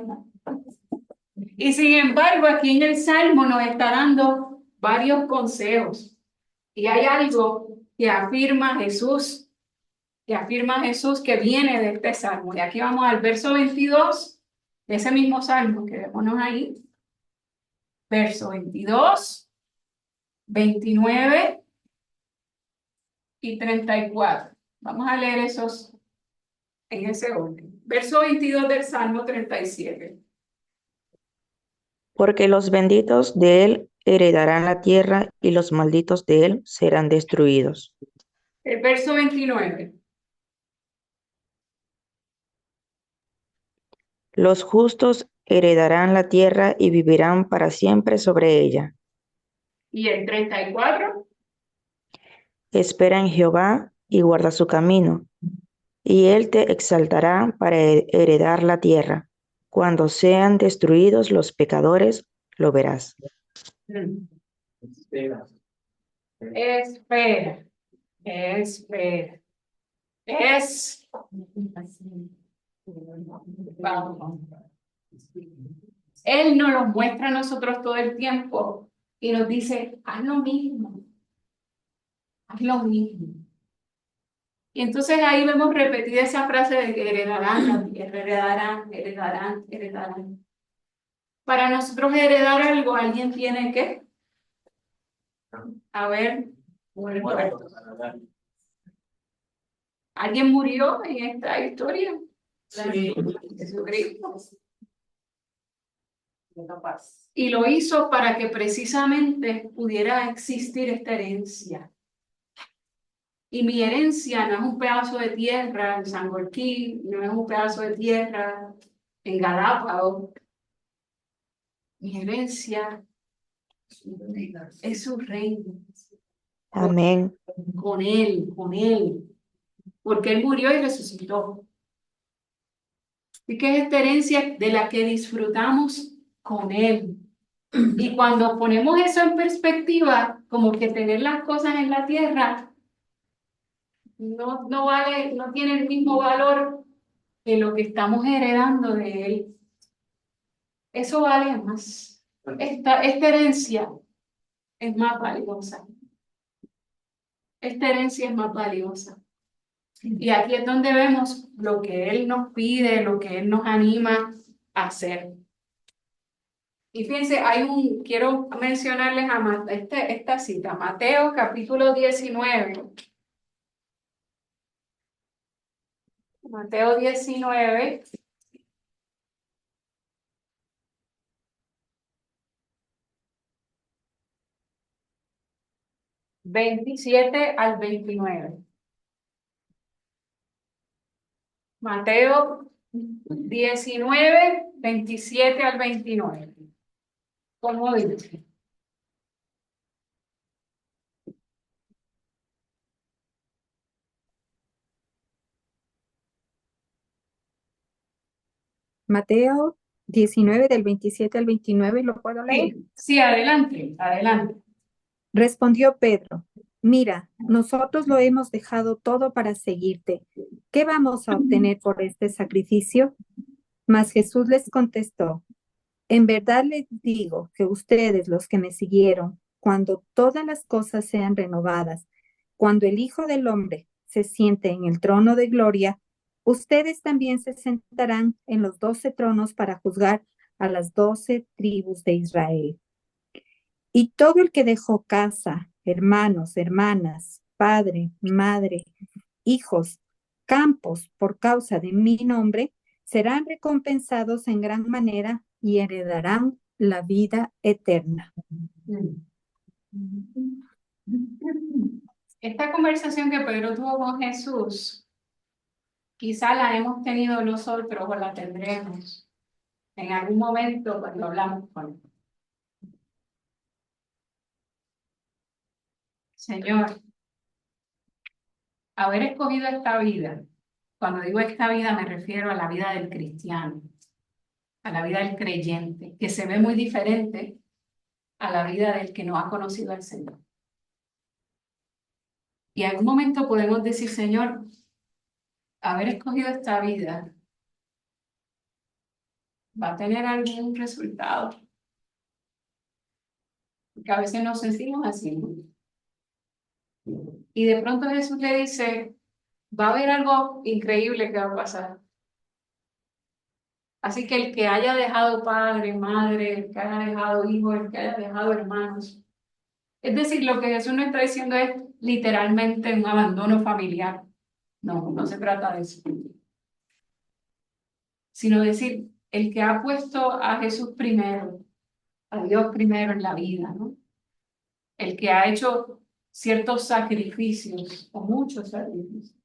Y sin embargo, aquí en el Salmo nos está dando varios consejos. Y hay algo que afirma Jesús que viene de este Salmo. Y aquí vamos al verso 22 ese mismo salmo, quedémonos ahí, verso 22, 29 y 34. Vamos a leer esos en ese orden. Verso 22 del Salmo 37. Porque los benditos de él heredarán la tierra y los malditos de él serán destruidos. El verso 29. Los justos heredarán la tierra y vivirán para siempre sobre ella. Y el 34. Espera en Jehová y guarda su camino, y él te exaltará para heredar la tierra. Cuando sean destruidos los pecadores, lo verás. Espera. Espera, espera. Es. Vamos. Él nos lo muestra a nosotros todo el tiempo y nos dice, haz lo mismo. Haz lo mismo. Y entonces ahí vemos repetida esa frase de que heredarán la tierra, heredarán, heredarán, heredarán. Para nosotros heredar algo, alguien tiene que haber muerto. ¿Alguien murió en esta historia? Sí. Jesucristo. Y lo hizo para que precisamente pudiera existir esta herencia. Y mi herencia no es un pedazo de tierra en San Joaquín, no es un pedazo de tierra en Galápagos. Mi herencia es su reino. Amén. Con él. Porque él murió y resucitó. Y que es esta herencia de la que disfrutamos con él. Y cuando ponemos eso en perspectiva, como que tener las cosas en la tierra no vale, no tiene el mismo valor que lo que estamos heredando de él. Eso vale más. Esta herencia es más valiosa. Esta herencia es más valiosa. Y aquí es donde vemos lo que él nos pide, lo que él nos anima a hacer. Y fíjense, quiero mencionarles esta cita, Mateo capítulo 19. Mateo 19. (27 al 29). Mateo 19, 27 al 29. ¿Cómo dice? Mateo 19 del 27 al 29, ¿lo puedo leer? Sí, adelante, adelante. Respondió Pedro, mira, nosotros lo hemos dejado todo para seguirte. ¿Qué vamos a obtener por este sacrificio? Mas Jesús les contestó, en verdad les digo que ustedes, los que me siguieron, cuando todas las cosas sean renovadas, cuando el Hijo del Hombre se siente en el trono de gloria, ustedes también se sentarán en los 12 tronos para juzgar a las 12 tribus de Israel. Y todo el que dejó casa, hermanos, hermanas, padre, madre, hijos, campos por causa de mi nombre, serán recompensados en gran manera y heredarán la vida eterna. Esta conversación que Pedro tuvo con Jesús, quizá la hemos tenido nosotros o la tendremos en algún momento cuando hablamos con él. Señor, haber escogido esta vida, cuando digo esta vida me refiero a la vida del cristiano, a la vida del creyente, que se ve muy diferente a la vida del que no ha conocido al Señor. Y en algún momento podemos decir, Señor, haber escogido esta vida va a tener algún resultado. Porque a veces nos sentimos así, ¿no? Y de pronto Jesús le dice, va a haber algo increíble que va a pasar. Así que el que haya dejado padre, madre, el que haya dejado hijos, el que haya dejado hermanos. Es decir, lo que Jesús nos está diciendo es literalmente un abandono familiar. No, no se trata de eso. Sino decir, el que ha puesto a Jesús primero, a Dios primero en la vida, ¿no? El que ha hecho ciertos sacrificios, o muchos sacrificios.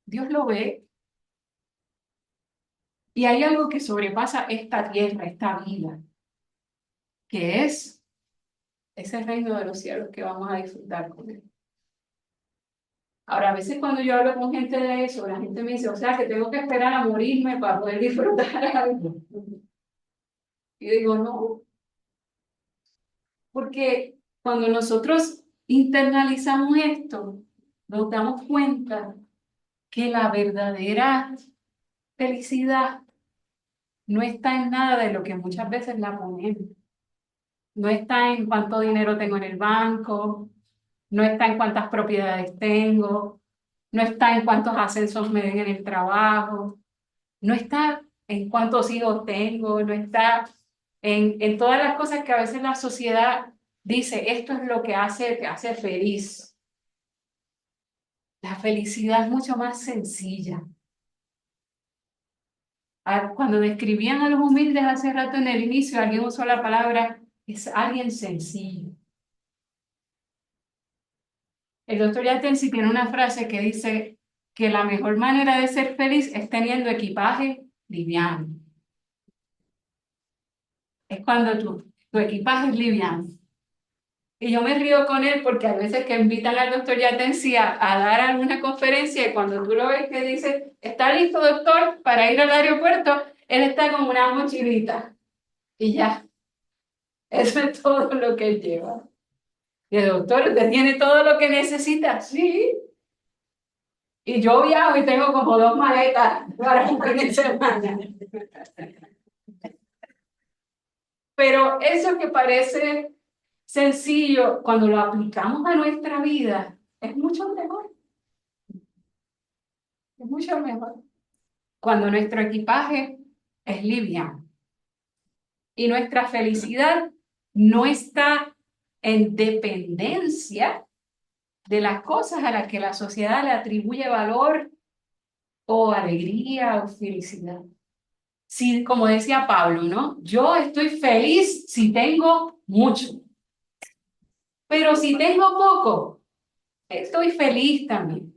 Dios lo ve. Y hay algo que sobrepasa esta tierra, esta vida, que es ese reino de los cielos que vamos a disfrutar con Él. Ahora, a veces cuando yo hablo con gente de eso, la gente me dice, o sea, que tengo que esperar a morirme para poder disfrutar algo. Y digo, no. Porque cuando nosotros internalizamos esto, nos damos cuenta que la verdadera felicidad no está en nada de lo que muchas veces la ponemos. No está en cuánto dinero tengo en el banco, no está en cuántas propiedades tengo, no está en cuántos ascensos me den en el trabajo, no está en cuántos hijos tengo, no está en todas las cosas que a veces la sociedad dice, esto es lo que te hace feliz. La felicidad es mucho más sencilla. Cuando describían a los humildes hace rato en el inicio, alguien usó la palabra, es alguien sencillo. El doctor Yatensi tiene una frase que dice que la mejor manera de ser feliz es teniendo equipaje liviano. Es cuando tu equipaje es liviano. Y yo me río con él porque hay veces que invitan al doctor Yatensi a dar alguna conferencia y cuando tú lo ves que dice, ¿está listo, doctor, para ir al aeropuerto? Él está con una mochilita y ya. Eso es todo lo que él lleva. Y el doctor, ¿usted tiene todo lo que necesita? Sí. Y yo viajo y tengo como 2 maletas para un fin de semana. Pero eso que parece sencillo, cuando lo aplicamos a nuestra vida, es mucho mejor. Es mucho mejor. Cuando nuestro equipaje es liviano. Y nuestra felicidad no está en dependencia de las cosas a las que la sociedad le atribuye valor o alegría o felicidad. Si, como decía Pablo, ¿no? Yo estoy feliz si tengo mucho. Pero si tengo poco, estoy feliz también.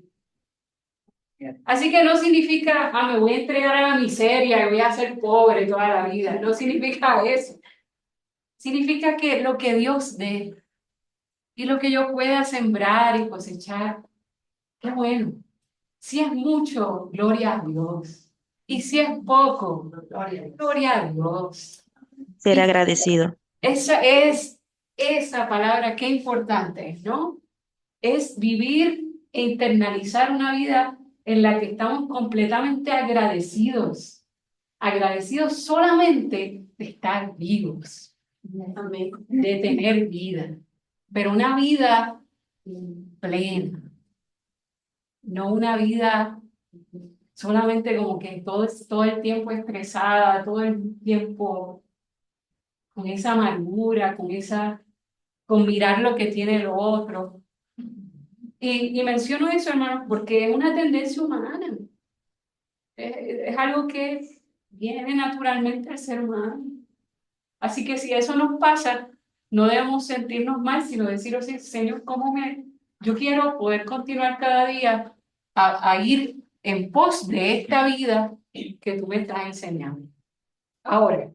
Así que no significa, me voy a entregar a la miseria y voy a ser pobre toda la vida. No significa eso. Significa que lo que Dios dé y lo que yo pueda sembrar y cosechar, qué bueno. Si es mucho, gloria a Dios. Y si es poco, gloria a Dios. Ser agradecido. Esa es esa palabra, qué importante es, ¿no? Es vivir e internalizar una vida en la que estamos completamente agradecidos. Agradecidos solamente de estar vivos, de tener vida, pero una vida plena, no una vida solamente como que todo el tiempo estresada, todo el tiempo con esa amargura, con mirar lo que tiene el otro. Y menciono eso, hermanos, porque es una tendencia humana. Es algo que viene naturalmente al ser humano. Así que si eso nos pasa, no debemos sentirnos mal, sino decir, oh, Señor, yo quiero poder continuar cada día a ir en pos de esta vida que tú me estás enseñando. Ahora,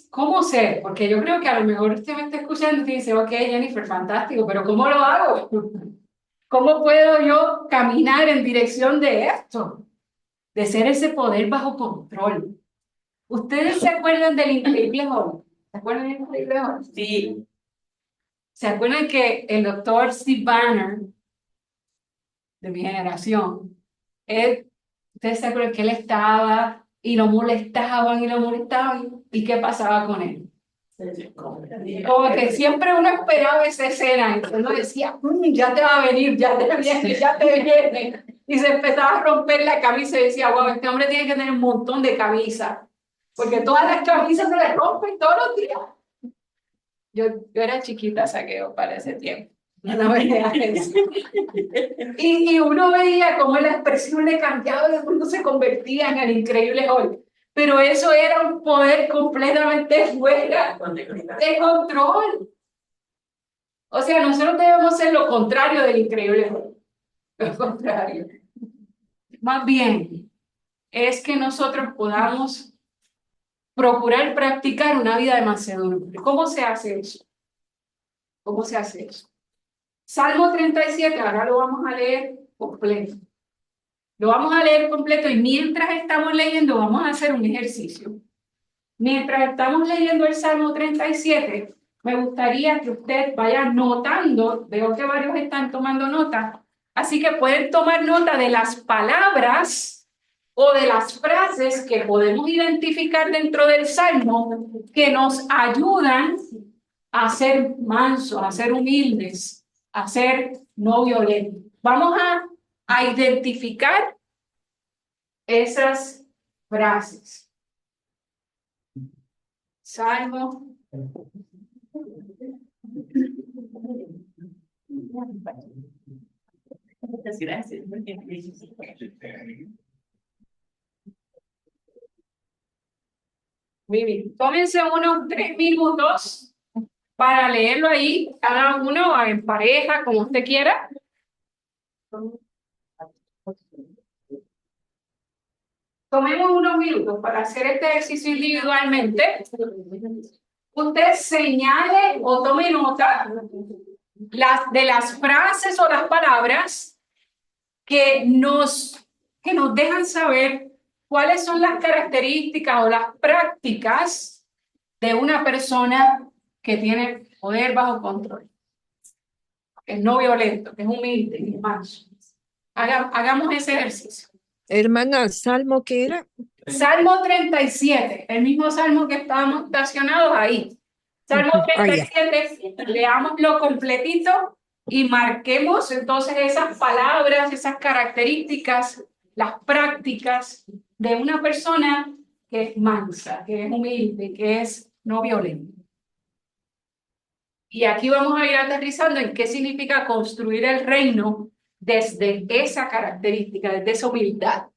¿cómo ser? Porque yo creo que a lo mejor usted me está escuchando y dice, ok, Jennifer, fantástico, pero ¿cómo lo hago? ¿Cómo puedo yo caminar en dirección de esto? De ser ese poder bajo control. ¿Ustedes se acuerdan del Increíble Hulk? ¿Se acuerdan del Increíble Hulk? Sí. ¿Se acuerdan que el doctor Steve Banner, de mi generación, ustedes se acuerdan que él estaba y lo molestaban y qué pasaba con él? Como que siempre uno esperaba esa escena y uno decía, ya te va a venir, ya te viene, ya te viene. y se empezaba a romper la camisa y decía, wow, este hombre tiene que tener un montón de camisas, porque todas las camisas se le rompen todos los días. Yo era chiquita, Saqueo, para ese tiempo. No veía eso. Y uno veía cómo la expresión le cambiaba, de pronto se convertía en el increíble Hulk. Pero eso era un poder completamente fuera de control. O sea, nosotros debemos ser lo contrario del increíble Hulk. Lo contrario. Más bien, es que nosotros podamos procurar practicar una vida de mansedumbre. ¿Cómo se hace eso? ¿Cómo se hace eso? Salmo 37, ahora lo vamos a leer completo. Lo vamos a leer completo y mientras estamos leyendo vamos a hacer un ejercicio. Mientras estamos leyendo el Salmo 37, me gustaría que usted vaya notando, veo que varios están tomando nota, así que pueden tomar nota de las palabras o de las frases que podemos identificar dentro del Salmo que nos ayudan a ser mansos, a ser humildes, a ser no violentos. Vamos a identificar esas frases. Salmo. Muchas gracias. Muy bien. Tómense unos 3 minutos para leerlo ahí, cada uno en pareja, como usted quiera. Tomemos unos minutos para hacer este ejercicio individualmente. Usted señale o tome nota de las frases o las palabras que nos dejan saber cuáles son las características o las prácticas de una persona que tiene poder bajo control, que es no violento, que es humilde, que es manso. Hagamos ese ejercicio. Hermana, ¿salmo qué era? Salmo 37, el mismo salmo que estábamos estacionados ahí. Salmo 37, leámoslo completito y marquemos entonces esas palabras, esas características, las prácticas de una persona que es mansa, que es humilde, que es no violenta. Y aquí vamos a ir aterrizando en qué significa construir el reino desde esa característica, desde esa humildad.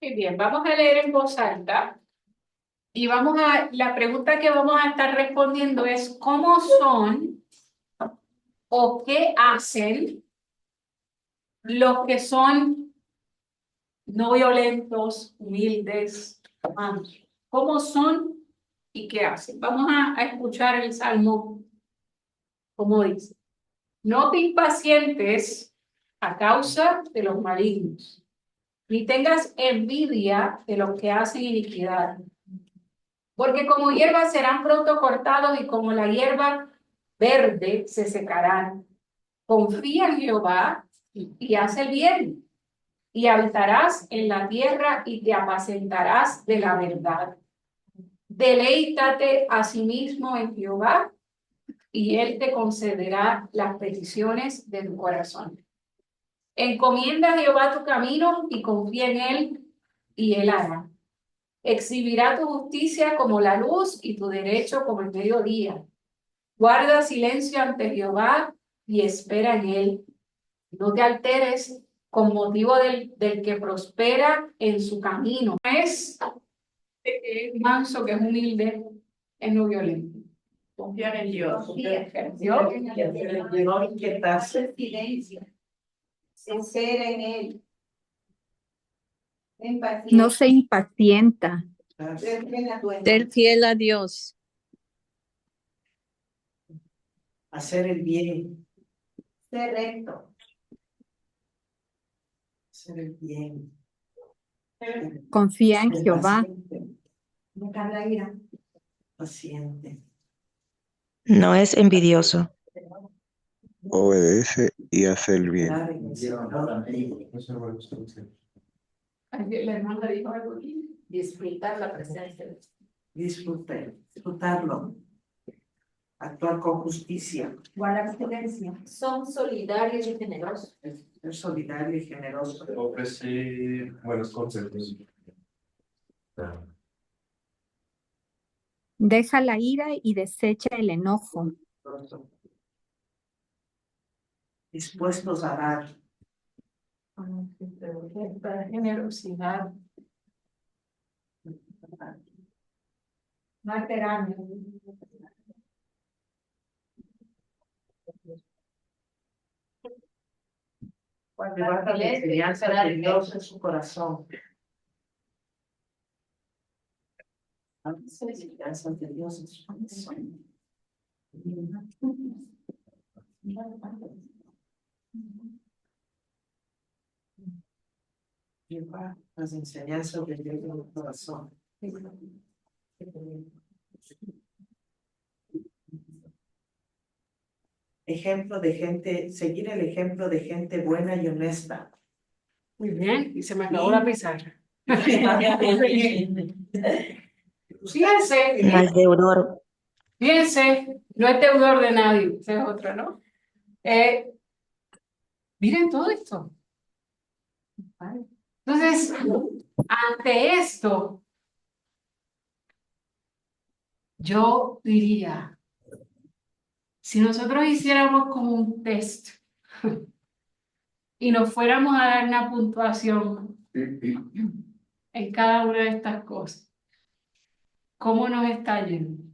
Muy bien, vamos a leer en voz alta y la pregunta que vamos a estar respondiendo es ¿cómo son o qué hacen los que son no violentos, humildes, amados? ¿Cómo son y qué hacen? Vamos a escuchar el Salmo, como dice. No te impacientes a causa de los malignos, ni tengas envidia de los que hacen iniquidad, porque como hierba serán pronto cortados y como la hierba verde se secarán. Confía en Jehová y haz el bien, y habitarás en la tierra y te apacentarás de la verdad. Deleítate asimismo en Jehová, y él te concederá las peticiones de tu corazón. Encomienda a Jehová tu camino y confía en él, y él hará. Exhibirá tu justicia como la luz y tu derecho como el mediodía. Guarda silencio ante Jehová y espera en él. No te alteres con motivo del que prospera en su camino. Es manso, que es humilde, es no violento. Confiar en Dios. Confía en Dios. No inquietarse. Silencio. Espera en él. En No paciencia. se impacienta. Ser fiel a Dios. Hacer el bien. Ser recto. Hacer el bien. Confía en Ser Jehová. paciente. Dejar la ira. Paciente. No es envidioso. Obedece y hace el bien. Esperar en el Señor. La hermana dijo algo aquí. Disfrutar la presencia. Disfrutarlo. Actuar con justicia. Guardar silencio. Son solidarios y generosos. Ser solidario y generoso. Ofrecer buenos consejos. Deja la ira y desecha el enojo. Dispuestos a dar. Generosidad. Materano. Llevar la enseñanza de Dios en su corazón. Enseñanza de Dios en su corazón. Llevar las enseñanzas de Dios en su corazón. Ejemplo de gente, seguir el ejemplo de gente buena y honesta. Muy bien, y se me acabó la pizarra. Fíjense, Más deudor. fíjense, no es deudor de nadie, ese es otro, ¿no? Miren todo esto. Entonces, ante esto, yo diría, si nosotros hiciéramos como un test y nos fuéramos a dar una puntuación en cada una de estas cosas, ¿cómo nos está yendo?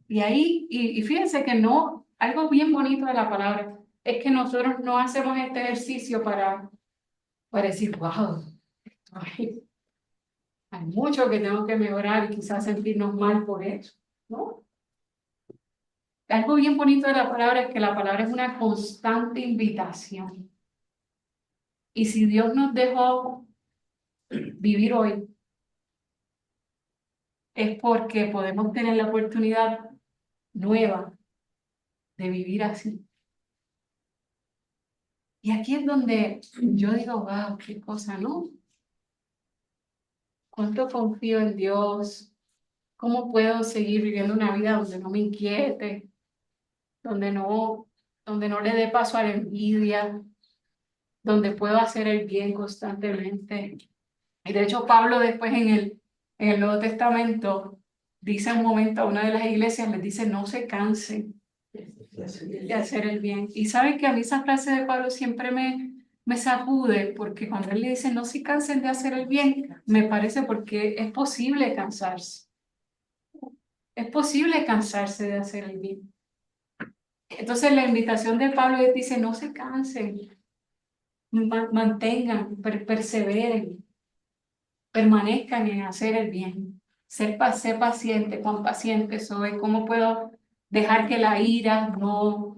Y ahí, y fíjense que no, algo bien bonito de la palabra, es que nosotros no hacemos este ejercicio para decir, wow, hay mucho que tengo que mejorar y quizás sentirnos mal por eso, ¿no? Algo bien bonito de la palabra es que la palabra es una constante invitación. Y si Dios nos dejó vivir hoy, es porque podemos tener la oportunidad nueva de vivir así. Y aquí es donde yo digo, wow, qué cosa, ¿no? ¿Cuánto confío en Dios? ¿Cómo puedo seguir viviendo una vida donde no me inquiete? Donde no le dé paso a la envidia, donde puedo hacer el bien constantemente. Y de hecho, Pablo después en el Nuevo Testamento dice un momento a una de las iglesias, les dice, no se cansen de hacer el bien. Y saben que a mí esa frase de Pablo siempre me sacude, porque cuando él le dice, no se cansen de hacer el bien, me parece porque es posible cansarse. Es posible cansarse de hacer el bien. Entonces la invitación de Pablo es, dice, no se cansen, mantengan, perseveren, permanezcan en hacer el bien. Ser paciente, cuán paciente soy, cómo puedo dejar que la ira no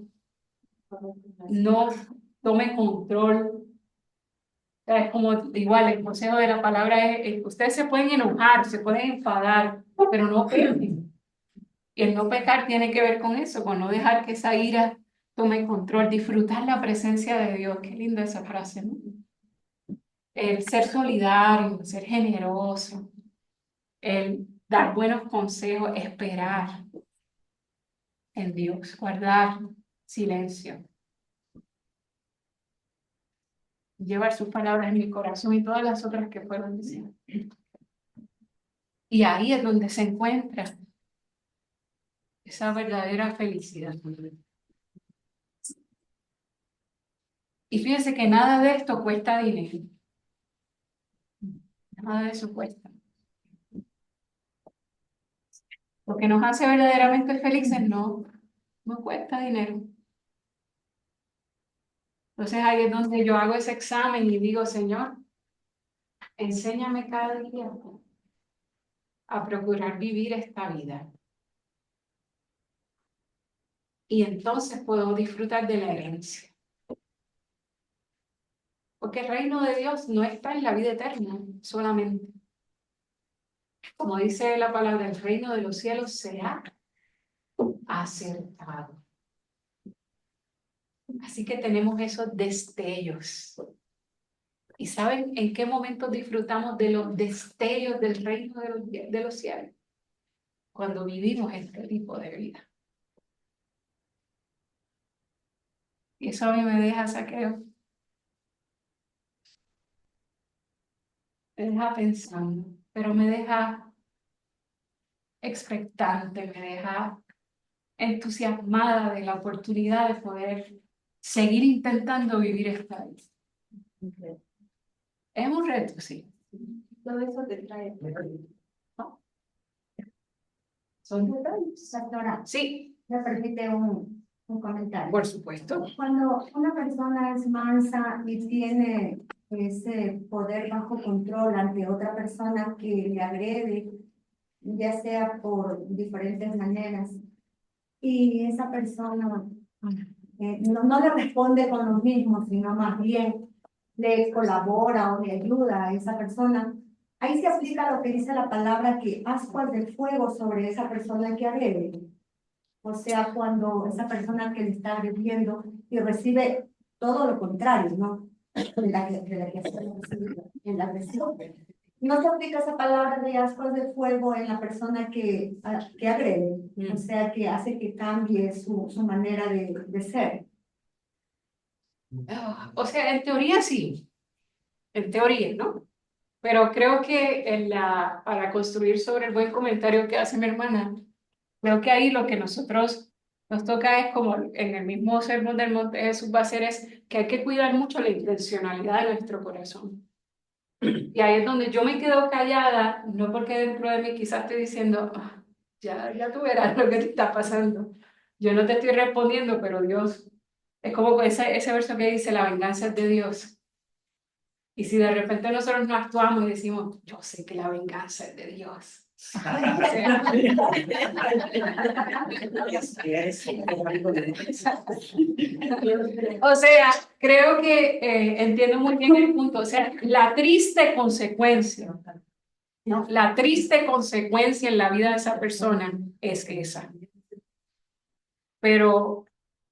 tome control. Es como igual, el consejo de la palabra es, ustedes se pueden enojar, se pueden enfadar, pero no pequen. Y el no pecar tiene que ver con eso, con no dejar que esa ira tome control, disfrutar la presencia de Dios. Qué linda esa frase, ¿no? El ser solidario, el ser generoso, el dar buenos consejos, esperar en Dios, guardar silencio, llevar sus palabras en mi corazón y todas las otras que fueron diciendo. Y ahí es donde se encuentra esa verdadera felicidad. Y fíjense que nada de esto cuesta dinero. Nada de eso cuesta. Lo que nos hace verdaderamente felices no cuesta dinero. Entonces ahí es donde yo hago ese examen y digo, Señor, enséñame cada día a procurar vivir esta vida. Y entonces puedo disfrutar de la herencia. Porque el reino de Dios no está en la vida eterna solamente. Como dice la palabra, el reino de los cielos será acertado. Así que tenemos esos destellos. ¿Y saben en qué momento disfrutamos de los destellos del reino de los cielos? Cuando vivimos este tipo de vida. Y eso a mí me deja, Saqueo, me deja pensando, pero me deja expectante, me deja entusiasmada de la oportunidad de poder seguir intentando vivir esta vida. Es un reto, sí. Todo eso te trae, ¿no? Son detalles. Doctora, Sí. me permite un un comentario. Por supuesto. Cuando una persona es mansa y tiene ese poder bajo control ante otra persona que le agrede, ya sea por diferentes maneras, y esa persona no le responde con lo mismo, sino más bien le colabora o le ayuda a esa persona, ahí se aplica lo que dice la palabra, que ascuas de fuego sobre esa persona que agrede. O sea, cuando esa persona que le está agrediendo y recibe todo lo contrario, ¿no? De la que en la agresión. No se aplica esa palabra de ascuas de fuego en la persona que agrede, o sea, que hace que cambie su manera de ser. O sea, en teoría sí, en teoría, ¿no? Pero creo que para construir sobre el buen comentario que hace mi hermana, creo que ahí lo que nosotros nos toca es, como en el mismo sermón del monte Jesús va a hacer, es que hay que cuidar mucho la intencionalidad de nuestro corazón. Y ahí es donde yo me quedo callada, no porque dentro de mí quizás estoy diciendo, ya tú verás lo que te está pasando. Yo no te estoy respondiendo, pero Dios, es como ese verso que dice, la venganza es de Dios. Y si de repente nosotros no actuamos y decimos, yo sé que la venganza es de Dios. O sea, creo que entiendo muy bien el punto. O sea, la triste consecuencia, ¿no? La triste consecuencia en la vida de esa persona es esa. Pero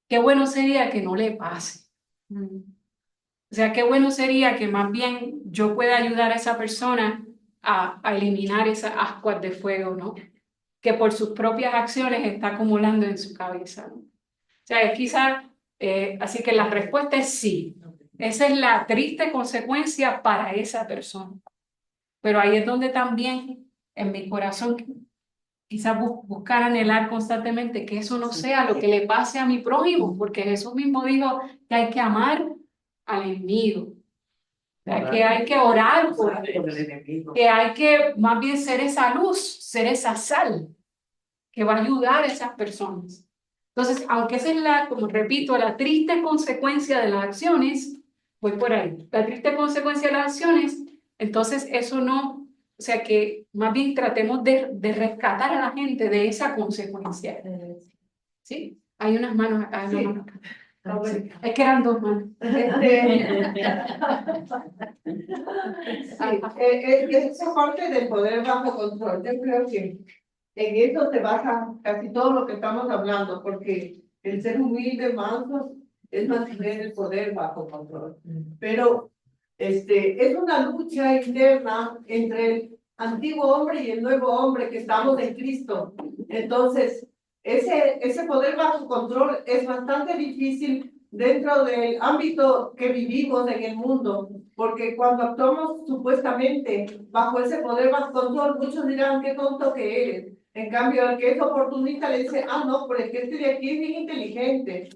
qué bueno sería que no le pase. O sea, qué bueno sería que más bien yo pueda ayudar a esa persona a eliminar esas ascuas de fuego, ¿no? Que por sus propias acciones está acumulando en su cabeza, ¿no? O sea, quizás, así que la respuesta es sí. Esa es la triste consecuencia para esa persona. Pero ahí es donde también en mi corazón quizás buscar anhelar constantemente que eso no sea lo que le pase a mi prójimo, porque Jesús mismo dijo que hay que amar al enemigo. O sea, que hay que orar por él, que hay que más bien ser esa luz, ser esa sal que va a ayudar a esas personas. Entonces, aunque esa es como repito, la triste consecuencia de las acciones, voy por ahí, la triste consecuencia de las acciones, entonces eso no, o sea que más bien tratemos de rescatar a la gente de esa consecuencia. ¿Sí? Hay unas manos acá, sí. Manos acá. Sí. Es que eran dos manos. Esa parte del poder bajo control, yo creo que en eso se basa casi todo lo que estamos hablando, porque el ser humilde, manso, es mantener el poder bajo control. Pero es una lucha interna entre el antiguo hombre y el nuevo hombre que estamos en Cristo. Entonces, ese poder bajo control es bastante difícil dentro del ámbito que vivimos en el mundo, porque cuando actuamos supuestamente bajo ese poder bajo control, muchos dirán, qué tonto que eres. En cambio, el que es oportunista le dice, no, pero es que este de aquí es bien inteligente,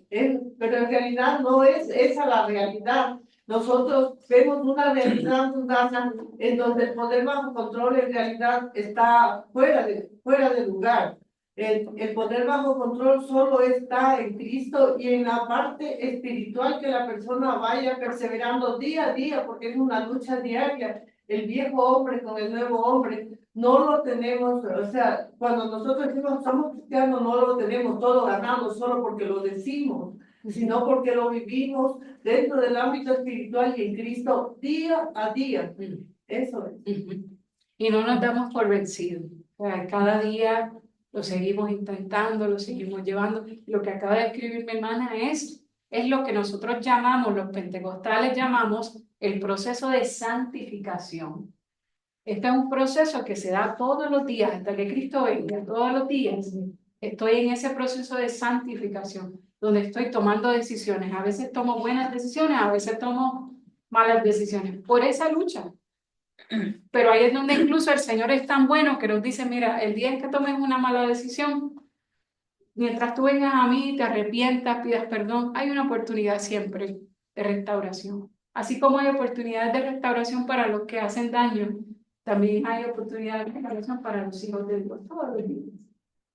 pero en realidad no es esa la realidad. Nosotros vemos una realidad mundana en donde el poder bajo control en realidad está fuera de lugar. El poder bajo control solo está en Cristo y en la parte espiritual, que la persona vaya perseverando día a día, porque es una lucha diaria. El viejo hombre con el nuevo hombre no lo tenemos, o sea, cuando nosotros decimos somos cristianos, no lo tenemos todo ganado solo porque lo decimos, sino porque lo vivimos dentro del ámbito espiritual y en Cristo día a día. Eso es. Y no nos damos por vencidos. O sea, cada día lo seguimos intentando, lo seguimos llevando. Lo que acaba de escribir mi hermana es lo que nosotros llamamos, los pentecostales llamamos, el proceso de santificación. Este es un proceso que se da todos los días, hasta que Cristo venga, todos los días. Estoy en ese proceso de santificación, donde estoy tomando decisiones. A veces tomo buenas decisiones, a veces tomo malas decisiones. Por esa lucha. Pero ahí es donde incluso el Señor es tan bueno que nos dice, mira, el día en que tomes una mala decisión, mientras tú vengas a mí, te arrepientas, pidas perdón, hay una oportunidad siempre de restauración. Así como hay oportunidades de restauración para los que hacen daño, también hay oportunidades de restauración para los hijos de Dios, todos los días.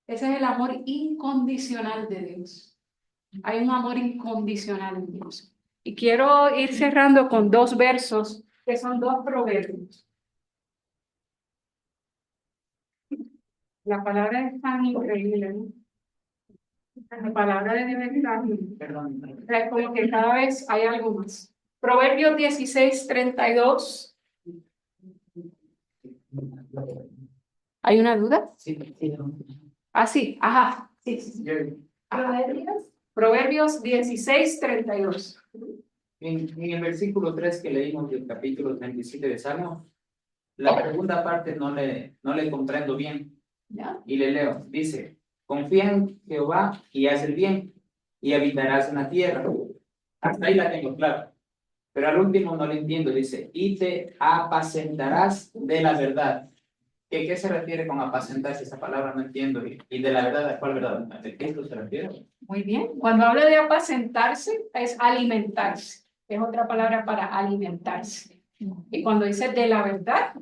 Ese es el amor incondicional de Dios. Hay un amor incondicional en Dios. Y quiero ir cerrando con dos versos que son dos proverbios. La palabra es tan increíble, ¿no? La palabra de Dios es tan Perdón. es como que cada vez hay algo más. Proverbios 16:32. ¿Hay una duda? Sí. Ah, sí, ajá. Sí. Proverbios 16:32. En el versículo 3 que leímos del capítulo 37 de Salmo, la segunda parte no le comprendo bien. ¿Ya? Y le leo, dice, confía en Jehová y haz el bien, y habitarás en la tierra. Hasta ahí la tengo clara. Pero al último no lo entiendo, dice, y te apacentarás de la verdad. ¿Qué se refiere con apacentarse? Esa palabra no entiendo. Y de la verdad, ¿a cuál verdad? ¿De qué esto se refiere? Muy bien. Cuando habla de apacentarse, es alimentarse. Es otra palabra para alimentarse. Y cuando dice de la verdad,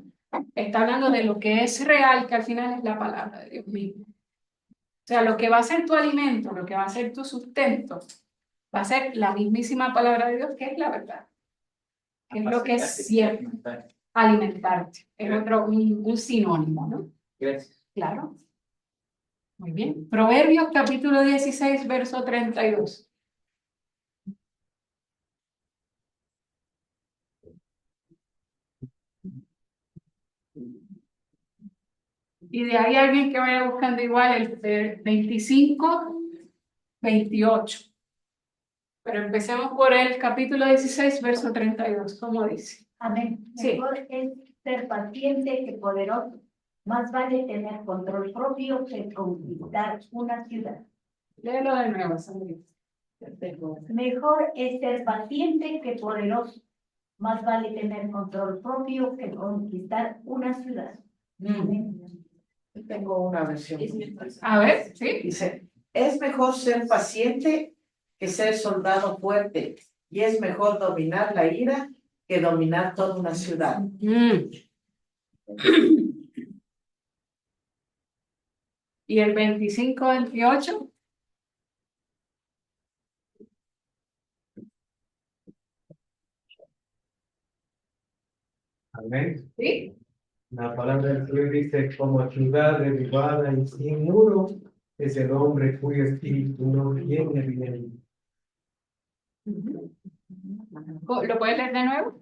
está hablando de lo que es real, que al final es la palabra de Dios mismo. O sea, lo que va a ser tu alimento, lo que va a ser tu sustento, va a ser la mismísima palabra de Dios, que es la verdad. Que es lo que es cierto. Alimentarte. Es otro, un sinónimo, ¿no? Gracias. Claro. Muy bien. Proverbios capítulo 16, verso 32. Y de ahí alguien que vaya buscando igual el 25, 28. Pero empecemos por el capítulo 16, verso 32. ¿Cómo dice? Amén. Sí. Mejor es ser paciente que poderoso. Más vale tener control propio que conquistar una ciudad. Léelo de nuevo, Sandra. Mejor es ser paciente que poderoso. Más vale tener control propio que conquistar una ciudad. Amén. Tengo una versión. A ver, sí. Dice, es mejor ser paciente que ser soldado fuerte, y es mejor dominar la ira que dominar toda una ciudad. Y el 25, 28. Amén. Sí. La palabra del Señor dice, como ciudad derribada y sin muro, es el hombre cuyo espíritu no tiene bien. ¿Lo puedes leer de nuevo?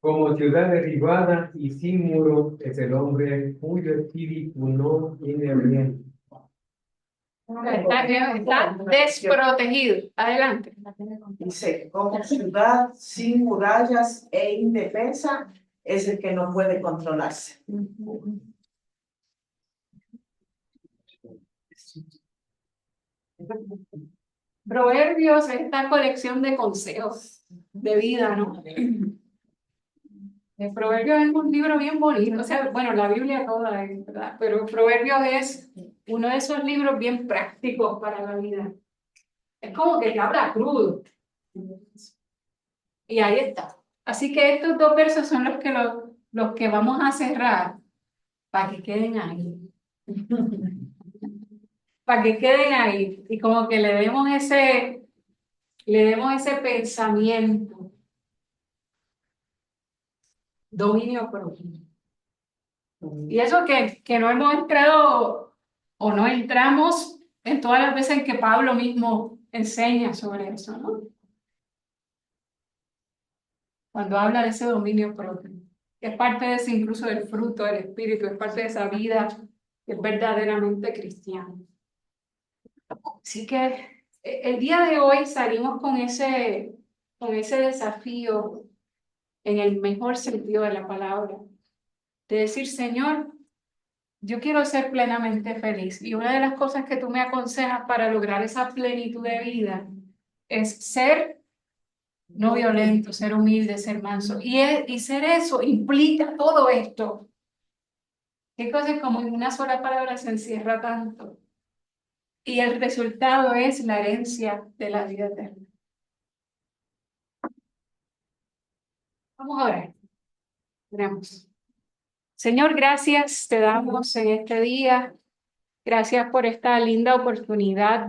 Como ciudad derribada y sin muro, es el hombre cuyo espíritu no tiene bien. Está desprotegido. Adelante. Dice, como ciudad sin murallas e indefensa, es el que no puede controlarse. Proverbios es esta colección de consejos de vida, ¿no? El Proverbios es un libro bien bonito, o sea, bueno, la Biblia toda es, ¿verdad? Pero Proverbios es uno de esos libros bien prácticos para la vida. Es como que te habla crudo. Y ahí está. Así que estos dos versos son los que vamos a cerrar para que queden ahí. Para que queden ahí. Y como que le demos ese pensamiento. Dominio propio. Y eso que no hemos entrado o no entramos en todas las veces en que Pablo mismo enseña sobre eso, ¿no? Cuando habla de ese dominio propio. Es parte de ese, incluso del fruto del Espíritu, es parte de esa vida que es verdaderamente cristiana. Así que el día de hoy salimos con ese desafío en el mejor sentido de la palabra, de decir, Señor, yo quiero ser plenamente feliz. Y una de las cosas que tú me aconsejas para lograr esa plenitud de vida es ser no violento, ser humilde, ser manso. Y ser eso implica todo esto. ¿Qué cosas como en una sola palabra se encierra tanto? Y el resultado es la herencia de la vida eterna. Vamos a orar. Oremos. Señor, gracias te damos en este día. Gracias por esta linda oportunidad